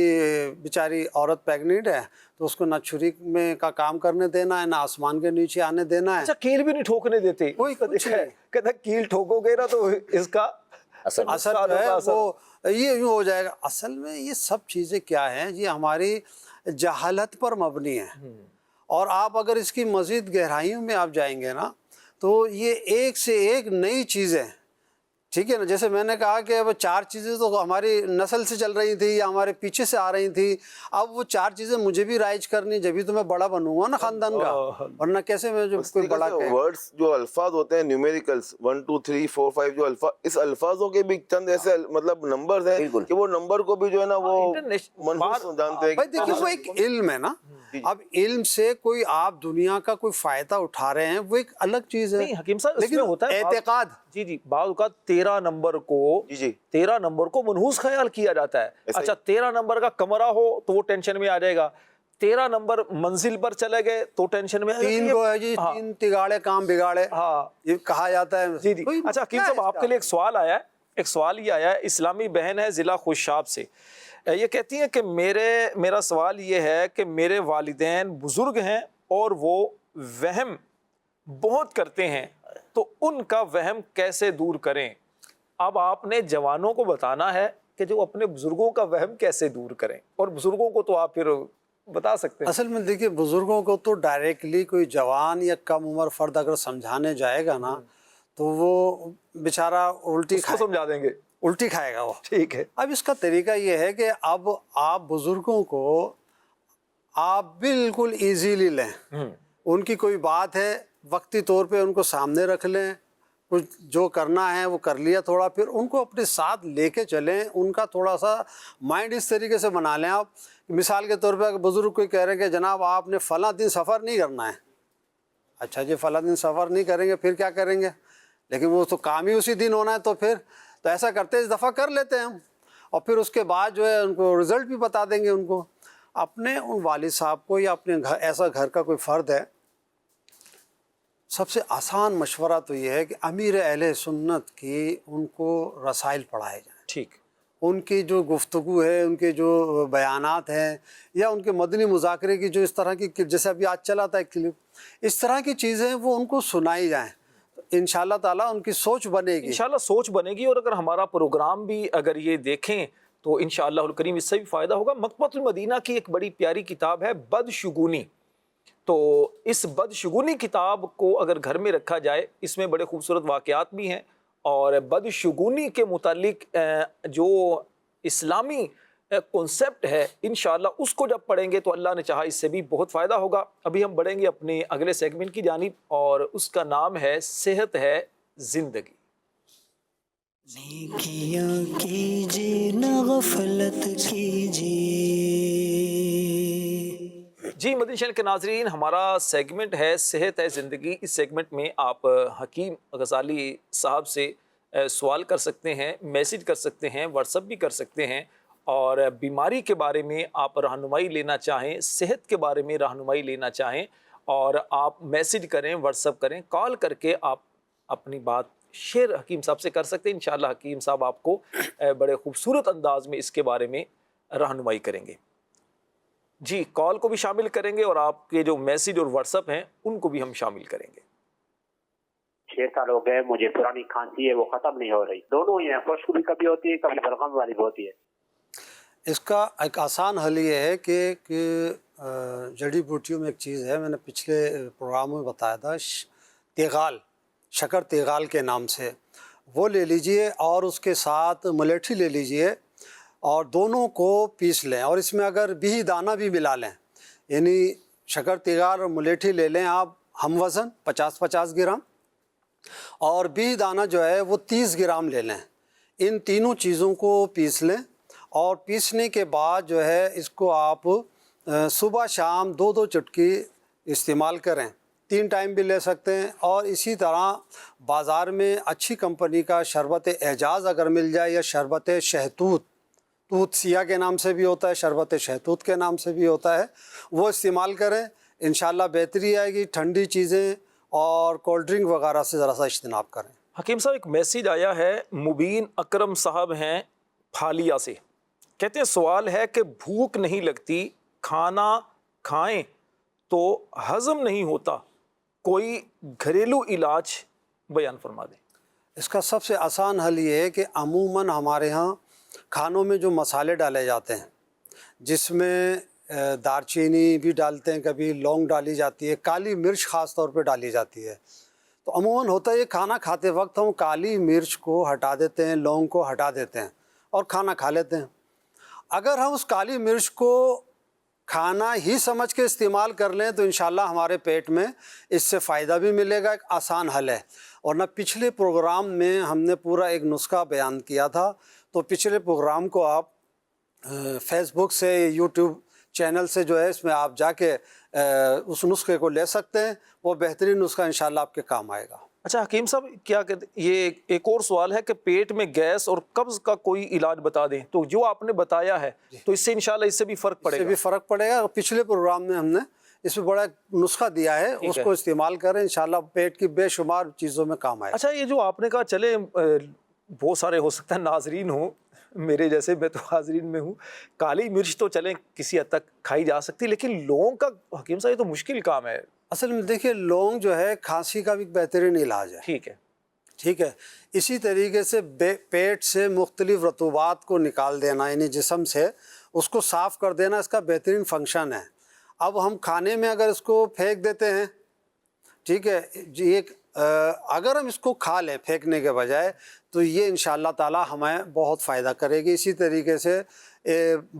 بیچاری عورت پیگنیٹ ہے تو اس کو نہ چھری میں کا کام کرنے دینا ہے, نہ آسمان کے نیچے آنے دینا ہے. اچھا کیل بھی نہیں ٹھوکنے دیتے, کوئی کچھ نہیں, کہتا کیل ٹھوکو گے نا تو اس کا اثر جو ہے وہ یہ یوں ہو جائے گا. اصل میں یہ سب چیزیں کیا ہیں, یہ ہماری جہالت پر مبنی ہے. اور آپ اگر اس کی مزید گہرائیوں میں آپ جائیں گے نا تو یہ ایک سے ایک نئی چیزیں, ٹھیک ہے نا, جیسے میں نے کہا کہ وہ 4 چیزیں تو ہماری نسل سے چل رہی تھی یا ہمارے پیچھے سے آ رہی تھی, اب وہ 4 چیزیں مجھے بھی رائج کرنی, جبھی تو میں بڑا بنوں گا نا خاندان کا, ورنہ کیسے میں جو کوئی بڑا کہے. ورڈز جو الفاظ ہوتے ہیں نیومیریکلز 1 2 3 4 5 جو الفاظ, اس الفاظوں کے بھی چند ایسے مطلب نمبرز ہیں کہ وہ نمبر کو بھی جو ہے نا وہ منحوس جانتے ہیں. بھائی دیکھیے وہ ایک علم ہے نا, اب علم سے کوئی آپ دنیا کا کوئی فائدہ اٹھا رہے ہیں وہ ایک الگ چیز ہے. حکیم صاحب اس میں ہوتا ہے اعتقاد. جی بعض اوقات 13 نمبر کو منحوس خیال کیا جاتا ہے. اچھا 13 نمبر کا کمرہ ہو تو وہ ٹینشن میں آ جائے گا, 13 نمبر منزل پر چلے گئے تو ٹینشن میں. 3 کو ہے جی 3 تگاڑے کام بگاڑے, ہاں یہ کہا جاتا ہے. جی. اچھا حکیم صاحب آپ کے لیے ایک سوال آیا ہے, ایک سوال یہ آیا ہے, اسلامی بہن ہے ضلع خوشاب سے, یہ کہتی ہیں کہ میرا سوال یہ ہے کہ میرے والدین بزرگ ہیں اور وہ وہم بہت کرتے ہیں, تو ان کا وہم کیسے دور کریں؟ اب آپ نے جوانوں کو بتانا ہے کہ جو اپنے بزرگوں کا وہم کیسے دور کریں, اور بزرگوں کو تو آپ پھر بتا سکتے ہیں. اصل میں دیکھیے بزرگوں کو تو ڈائریکٹلی کوئی جوان یا کم عمر فرد اگر سمجھانے جائے گا نا تو وہ بیچارہ الٹی سمجھا دیں گے, الٹی کھائے گا وہ. ٹھیک ہے, اب اس کا طریقہ یہ ہے کہ اب آپ بزرگوں کو آپ بالکل ایزیلی لیں, ان کی کوئی بات ہے وقتی طور پہ ان کو سامنے رکھ لیں, کچھ جو کرنا ہے وہ کر لیا تھوڑا, پھر ان کو اپنے ساتھ لے کے چلیں, ان کا تھوڑا سا مائنڈ اس طریقے سے بنا لیں آپ. مثال کے طور پہ اگر بزرگ کوئی کہہ رہے ہیں کہ جناب آپ نے فلاں دن سفر نہیں کرنا ہے, اچھا جی فلاں دن سفر نہیں کریں گے پھر کیا کریں گے, لیکن وہ تو کام ہی اسی دن ہونا ہے, تو پھر تو ایسا کرتے اس دفعہ کر لیتے ہیں ہم, اور پھر اس کے بعد جو ہے ان کو رزلٹ بھی بتا دیں گے. ان کو اپنے ان والد صاحب کو یا اپنے گھر ایسا گھر کا کوئی فرد ہے, سب سے آسان مشورہ تو یہ ہے کہ امیر اہل سنت کی ان کو رسائل پڑھائے جائیں. ٹھیک, ان کی جو گفتگو ہے, ان کے جو بیانات ہیں, یا ان کے مدنی مذاکرے کی جو اس طرح کی, جیسے ابھی آج چلا تھا ایک کلپ, اس طرح کی چیزیں وہ ان کو سنائی جائیں, انشاءاللہ تعالیٰ ان کی سوچ بنے گی. انشاءاللہ سوچ بنے گی, اور اگر ہمارا پروگرام بھی اگر یہ دیکھیں تو انشاءاللہ الکریم اس سے بھی فائدہ ہوگا. مکتبۃ المدینہ کی ایک بڑی پیاری کتاب ہے بدشگونی, تو اس بدشگونی کتاب کو اگر گھر میں رکھا جائے, اس میں بڑے خوبصورت واقعات بھی ہیں, اور بدشگونی کے متعلق جو اسلامی کنسیپٹ ہے انشاءاللہ اس کو جب پڑھیں گے تو اللہ نے چاہا اس سے بھی بہت فائدہ ہوگا. ابھی ہم بڑھیں گے اپنے اگلے سیگمنٹ کی جانب, اور اس کا نام ہے صحت ہے زندگی. نیکیاں کیجیے نہ غفلت کیجیے. جی مدنی چینل کے ناظرین, ہمارا سیگمنٹ ہے صحت ہے زندگی. اس سیگمنٹ میں آپ حکیم غزالی صاحب سے سوال کر سکتے ہیں, میسج کر سکتے ہیں, واٹس ایپ بھی کر سکتے ہیں, اور بیماری کے بارے میں آپ رہنمائی لینا چاہیں, صحت کے بارے میں رہنمائی لینا چاہیں, اور آپ میسج کریں, واٹس ایپ کریں, کال کر کے آپ اپنی بات شیئر حکیم صاحب سے کر سکتے ہیں. انشاءاللہ حکیم صاحب آپ کو بڑے خوبصورت انداز میں اس کے بارے میں رہنمائی کریں گے. جی کال کو بھی شامل کریں گے, اور آپ کے جو میسج اور واٹس ایپ ہیں ان کو بھی ہم شامل کریں گے. 6 سال ہو گئے, مجھے پرانی کھانسی ہے وہ ختم نہیں ہو رہی, دونوں ہی ہیں, خشک بھی کبھی ہوتی ہے کبھی بلغم والی بھی ہوتی ہے. اس کا ایک آسان حل یہ ہے کہ جڑی بوٹیوں میں ایک چیز ہے، میں نے پچھلے پروگرام میں بتایا تھا، تیغال، شکر تیغال کے نام سے، وہ لے لیجئے اور اس کے ساتھ ملیٹھی لے لیجئے اور دونوں کو پیس لیں، اور اس میں اگر بیج دانہ بھی ملا لیں، یعنی شکر تیغال اور ملیٹھی لے لیں آپ ہم وزن 50-50 گرام، اور بیج دانہ جو ہے وہ 30 گرام لے لیں۔ ان تینوں چیزوں کو پیس لیں، اور پیسنے کے بعد جو ہے اس کو آپ صبح شام 2-2 چٹکی استعمال کریں، 3 ٹائم بھی لے سکتے ہیں۔ اور اسی طرح بازار میں اچھی کمپنی کا شربت اعجاز اگر مل جائے، یا شربت شہتوت، توت سیاہ کے نام سے بھی ہوتا ہے، شربت شہتوت کے نام سے بھی ہوتا ہے، وہ استعمال کریں، انشاءاللہ بہتری آئے گی۔ ٹھنڈی چیزیں اور کولڈ ڈرنک وغیرہ سے ذرا سا اجتناب کریں۔ حکیم صاحب ایک میسیج آیا ہے، مبین اکرم صاحب ہیں پھالیا سے، کہتے ہیں سوال ہے کہ بھوک نہیں لگتی، کھانا کھائیں تو ہضم نہیں ہوتا، کوئی گھریلو علاج بیان فرما دیں۔ اس کا سب سے آسان حل یہ ہے کہ عموماً ہمارے ہاں کھانوں میں جو مسالے ڈالے جاتے ہیں، جس میں دارچینی بھی ڈالتے ہیں، کبھی لونگ ڈالی جاتی ہے، کالی مرچ خاص طور پہ ڈالی جاتی ہے، تو عموماً ہوتا ہے یہ کھانا کھاتے وقت ہم کالی مرچ کو ہٹا دیتے ہیں، لونگ کو ہٹا دیتے ہیں اور کھانا کھا لیتے ہیں۔ اگر ہم اس کالی مرچ کو کھانا ہی سمجھ کے استعمال کر لیں تو انشاءاللہ ہمارے پیٹ میں اس سے فائدہ بھی ملے گا، ایک آسان حل ہے۔ اور نہ پچھلے پروگرام میں ہم نے پورا ایک نسخہ بیان کیا تھا، تو پچھلے پروگرام کو آپ فیس بک سے، یوٹیوب چینل سے جو ہے اس میں آپ جا کے اس نسخے کو لے سکتے ہیں، وہ بہترین نسخہ انشاءاللہ آپ کے کام آئے گا۔ اچھا حکیم صاحب، کیا کہتے یہ ایک اور سوال ہے کہ پیٹ میں گیس اور قبض کا کوئی علاج بتا دیں، تو جو آپ نے بتایا ہے تو اس سے انشاءاللہ اس سے بھی فرق پڑے اس سے گا؟ بھی فرق پڑے گا۔ پچھلے پروگرام میں ہم نے اس میں بڑا نسخہ دیا ہے، اس کو استعمال کریں، انشاءاللہ پیٹ کی بے شمار چیزوں میں کام آئے گا۔ اچھا، یہ جو آپ نے کہا، چلے بہت سارے ہو سکتا ہے ناظرین ہوں میرے جیسے، میں تو حاضرین میں ہوں، کالی مرچ تو چلیں کسی حد تک کھائی جا سکتی، لیکن لونگ کا حکیم صاحب یہ تو مشکل کام ہے۔ اصل میں دیکھیے، لونگ جو ہے کھانسی کا بھی بہترین علاج ہے، ٹھیک ہے۔ اسی طریقے سے پیٹ سے مختلف رطوبات کو نکال دینا، یعنی جسم سے اس کو صاف کر دینا، اس کا بہترین فنکشن ہے۔ اب ہم کھانے میں اگر اس کو پھینک دیتے ہیں، ٹھیک ہے جی، اگر ہم اس کو کھا لیں پھینکنے کے بجائے، تو یہ انشاءاللہ تعالی ہمیں بہت فائدہ کرے گی۔ اسی طریقے سے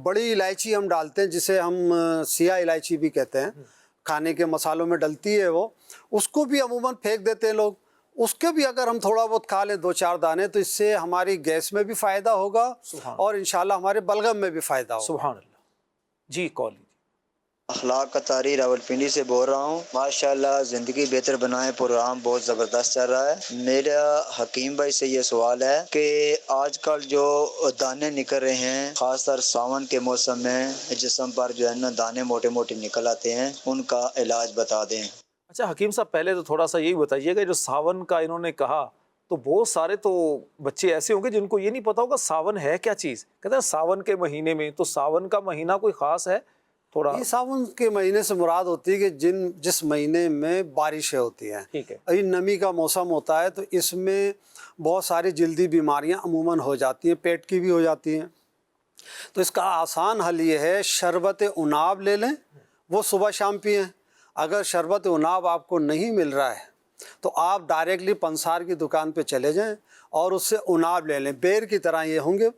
بڑی الائچی ہم ڈالتے ہیں، جسے ہم سیاہ الائچی بھی کہتے ہیں، کھانے کے مسالوں میں ڈلتی ہے وہ، اس کو بھی عموماً پھینک دیتے ہیں لوگ۔ اس کے بھی اگر ہم تھوڑا بہت کھا لیں 2-4 دانے، تو اس سے ہماری گیس میں بھی فائدہ ہوگا اور انشاءاللہ ہمارے بلغم میں بھی فائدہ ہوگا۔ سبحان اللہ۔ جی، کال۔ اخلاق قطاری راولپنڈی سے بول رہا ہوں۔ ماشاءاللہ زندگی بہتر بنائے پروگرام بہت زبردست چل رہا ہے۔ میرا حکیم بھائی سے یہ سوال ہے کہ آج کل جو دانے نکل رہے ہیں، خاص طور ساون کے موسم میں جسم پر جو ہے نا دانے موٹے موٹے نکل آتے ہیں، ان کا علاج بتا دیں۔ اچھا حکیم صاحب، پہلے تو تھوڑا سا یہی بتائیے گا، جو ساون کا انہوں نے کہا، تو بہت سارے تو بچے ایسے ہوں گے جن کو یہ نہیں پتا ہوگا ساون ہے کیا چیز۔ کہتے ہیں ساون کے مہینے میں، تو ساون کا مہینہ کوئی خاص ہے تھوڑا؟ یہ ساون کے مہینے سے مراد ہوتی ہے کہ جس مہینے میں بارشیں ہوتی ہیں، ٹھیک ہے، ابھی نمی کا موسم ہوتا ہے، تو اس میں بہت ساری جلدی بیماریاں عموماً ہو جاتی ہیں، پیٹ کی بھی ہو جاتی ہیں۔ تو اس کا آسان حل یہ ہے، شربت عناب لے لیں، وہ صبح شام پئیں۔ اگر شربت عناب آپ کو نہیں مل رہا ہے تو آپ ڈائریکٹلی پنسار کی دکان پہ چلے جائیں اور اس سے عناب لے لیں، بیر کی طرح یہ ہوں گے،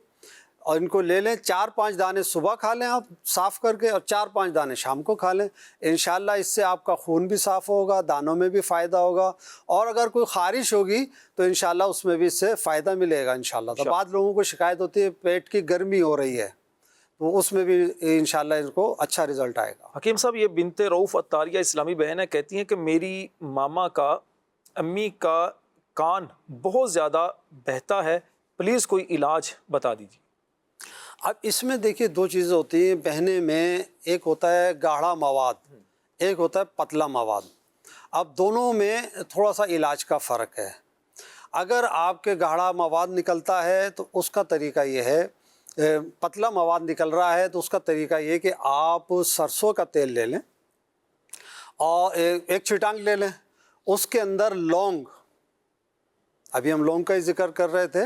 اور ان کو لے لیں، 4-5 دانے صبح کھا لیں آپ صاف کر کے، اور 4-5 دانے شام کو کھا لیں۔ انشاءاللہ اس سے آپ کا خون بھی صاف ہوگا، دانوں میں بھی فائدہ ہوگا، اور اگر کوئی خارش ہوگی تو انشاءاللہ اس میں بھی اس سے فائدہ ملے گا انشاءاللہ۔ تو بعض لوگوں کو شکایت ہوتی ہے پیٹ کی گرمی ہو رہی ہے، تو اس میں بھی انشاءاللہ ان کو اچھا رزلٹ آئے گا۔ حکیم صاحب، یہ بنت رؤف عطاریہ اسلامی بہن ہے، کہتی ہیں کہ میری ماما کا امی کا کان بہت زیادہ بہتا ہے، پلیز کوئی علاج بتا دیجیے۔ اب اس میں دیکھیے 2 چیزیں ہوتی ہیں بہنے میں، ایک ہوتا ہے گاڑھا مواد، ایک ہوتا ہے پتلا مواد۔ اب دونوں میں تھوڑا سا علاج کا فرق ہے۔ اگر آپ کے گاڑھا مواد نکلتا ہے تو اس کا طریقہ یہ ہے، پتلا مواد نکل رہا ہے تو اس کا طریقہ یہ کہ آپ سرسوں کا تیل لے لیں اور ایک چٹانگ لے لیں، اس کے اندر لونگ، ابھی ہم لونگ کا ہی ذکر کر رہے تھے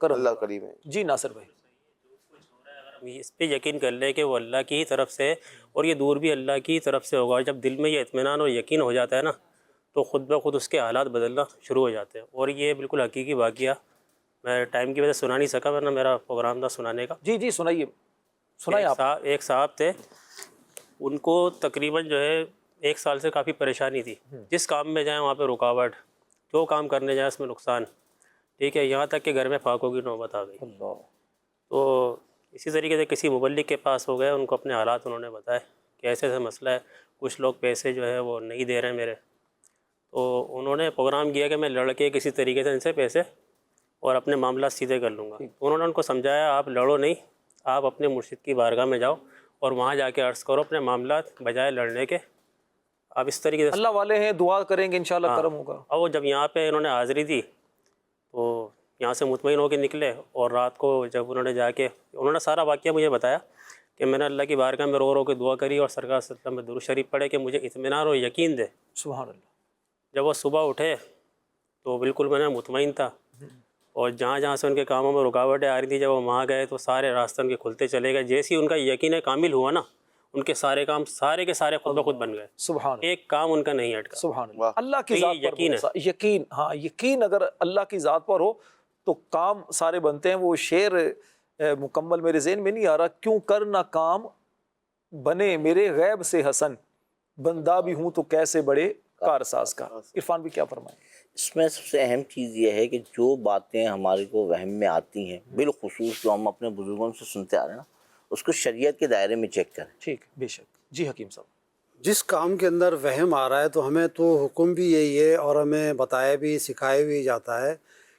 کرم اللہ کریم ہے. جی ناصر بھائی. اس پہ یقین کر لے کہ وہ اللہ کی ہی طرف سے اور یہ دور بھی اللہ کی ہی طرف سے ہوگا. جب دل میں یہ اطمینان اور یقین ہو جاتا ہے نا تو خود بخود اس کے حالات بدلنا شروع ہو جاتے ہیں. اور یہ بالکل حقیقی واقعہ میں ٹائم کی وجہ سے سنا نہیں سکا ورنہ میرا پروگرام تھا سنانے کا. جی جی سنائیے سنائیے آپ. ایک صاحب تھے, ان کو تقریباً جو ہے 1 سال سے کافی پریشانی تھی. جس کام میں جائیں وہاں پہ رکاوٹ, جو کام کرنے جائیں اس میں نقصان, ٹھیک ہے, یہاں تک کہ گھر میں فاقوں کی نوبت آ گئی. تو اسی طریقے سے کسی مبلغ کے پاس ہو گئے, ان کو اپنے حالات انہوں نے بتائے کہ ایسے ایسے مسئلہ ہے, کچھ لوگ پیسے جو ہے وہ نہیں دے رہے ہیں میرے. تو انہوں نے پروگرام کیا کہ میں لڑ کے کسی طریقے سے ان سے پیسے اور اپنے معاملات سیدھے کر لوں گا. انہوں نے ان کو سمجھایا آپ لڑو نہیں, آپ اپنے مرشد کی بارگاہ میں جاؤ اور وہاں جا کے عرض کرو اپنے معاملات, بجائے لڑنے کے آپ اس طریقے سے اللہ والے ہیں, دعا کریں گے انشاءاللہ کرم ہوگا. اور وہ جب یہاں پہ انہوں نے حاضری دی تو یہاں سے مطمئن ہو کے نکلے. اور رات کو جب انہوں نے جا کے انہوں نے سارا واقعہ مجھے بتایا کہ میں نے اللہ کی بارگاہ میں رو رو کے دعا کری اور سرکار صلی اللہ علیہ وسلم میں درود شریف پڑھے کہ مجھے اطمینان اور یقین دے. سبحان اللہ. جب وہ صبح اٹھے تو بالکل میں نے مطمئن تھا, اور جہاں جہاں سے ان کے کاموں میں رکاوٹیں آ رہی تھی جب وہ وہاں گئے تو سارے راستے ان کے کھلتے چلے گئے. جیسے ہی ان کا یقین کامل ہوا نا, ان کے سارے کام سارے کے سارے خود بخود بن گئے. سبحان ایک کام ان کا نہیں اٹکا. سبحان اللہ. اللہ کی تو ذات یہ پر یقین ہے. بھروسہ, یقین, ہاں یقین اگر اللہ کی ذات پر ہو تو کام سارے بنتے ہیں. وہ شعر مکمل میرے ذہن میں نہیں آ رہا, کیوں کر نہ کام بنے میرے غیب سے حسن, بندہ بھی ہوں تو کیسے بڑے کارساز کا. عرفان بھی کیا فرمائیں؟ اس میں سب سے اہم چیز یہ ہے کہ جو باتیں ہمارے کو وہم میں آتی ہیں, بالخصوص جو ہم اپنے بزرگوں سے سنتے آ رہے ہیں نا, اس کو شریعت کے دائرے میں چیک کریں. ٹھیک, بے شک. جی حکیم صاحب. جس کام کے اندر وہم آ رہا ہے تو ہمیں تو حکم بھی یہی ہے اور ہمیں بتایا بھی سکھایا بھی جاتا ہے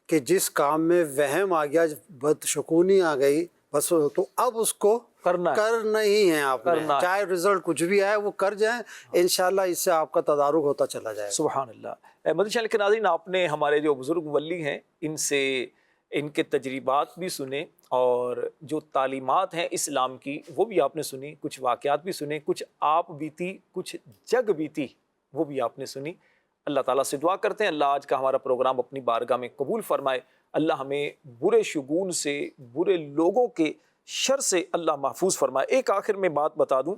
کہ جس کام میں وہم آ گیا, بدشگونی آ گئی, بس تو اب اس کو کرنا ہی ہے آپ نے, چاہے رزلٹ کچھ بھی آئے وہ کر جائیں, انشاءاللہ اس سے آپ کا تدارک ہوتا چلا جائے. سبحان اللہ. مدنی چینل کے ناظرین, آپ نے ہمارے جو بزرگ ولی ہیں ان سے ان کے تجربات بھی سنے, اور جو تعلیمات ہیں اسلام کی وہ بھی آپ نے سنی, کچھ واقعات بھی سنے, کچھ آپ بیتی کچھ جگ بیتی وہ بھی آپ نے سنی. اللہ تعالیٰ سے دعا کرتے ہیں اللہ آج کا ہمارا پروگرام اپنی بارگاہ میں قبول فرمائے. اللہ ہمیں برے شگون سے, برے لوگوں کے شر سے اللہ محفوظ فرمائے. ایک آخر میں بات بتا دوں,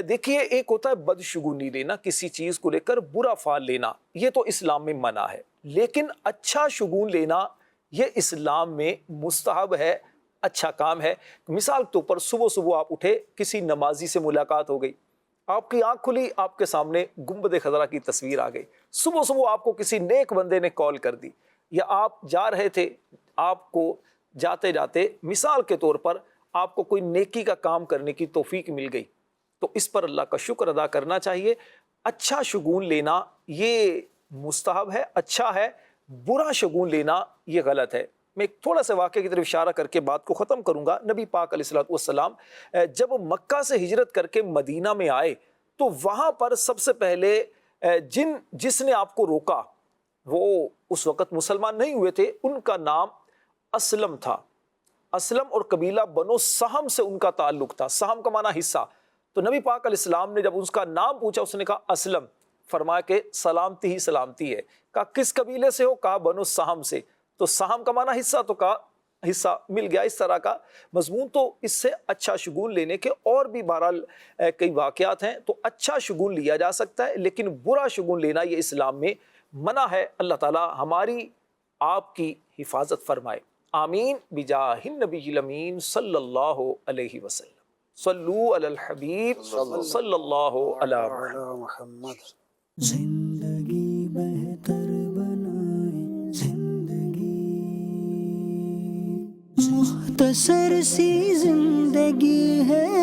دیکھیے ایک ہوتا ہے بدشگونی لینا, کسی چیز کو لے کر برا فعل لینا, یہ تو اسلام میں منع ہے. لیکن اچھا شگون لینا یہ اسلام میں مستحب ہے, اچھا کام ہے. مثال کے طور پر صبح صبح آپ اٹھے, کسی نمازی سے ملاقات ہو گئی, آپ کی آنکھ کھلی, آپ کے سامنے گنبد خضرا کی تصویر آ گئی. صبح صبح آپ کو کسی نیک بندے نے کال کر دی, یا آپ جا رہے تھے, آپ کو جاتے جاتے مثال کے طور پر آپ کو کوئی نیکی کا کام کرنے کی توفیق مل گئی, تو اس پر اللہ کا شکر ادا کرنا چاہیے. اچھا شگون لینا یہ مستحب ہے, اچھا ہے. برا شگون لینا یہ غلط ہے. میں ایک تھوڑا سا واقعے کی طرف اشارہ کر کے بات کو ختم کروں گا. نبی پاک علیہ الصلوۃ والسلام جب مکہ سے ہجرت کر کے مدینہ میں آئے تو وہاں پر سب سے پہلے جس نے آپ کو روکا وہ اس وقت مسلمان نہیں ہوئے تھے, ان کا نام اسلم تھا. اسلم اور قبیلہ بنو سہم سے ان کا تعلق تھا. سہم کا معنی حصہ. تو نبی پاک علیہ السلام نے جب اس کا نام پوچھا, اس نے کہا اسلم, فرمایا کہ سلامتی ہی سلامتی ہے. کہا کس قبیلے سے ہو؟ کہا بنو سہم سے. تو سہم کا معنی حصہ, تو کہا حصہ مل گیا. اس طرح کا مضمون. تو اس سے اچھا شگون لینے کے اور بھی بہرحال کئی واقعات ہیں. تو اچھا شگون لیا جا سکتا ہے, لیکن برا شگون لینا یہ اسلام میں منع ہے. اللہ تعالی ہماری آپ کی حفاظت فرمائے. آمین بجاہ النبی الامین صلی اللہ علیہ وسلم. صلو علی الحبیب صلی اللہ علیہ محمد. زندگی بہتر بنائے زندگی, مختصر سی زندگی ہے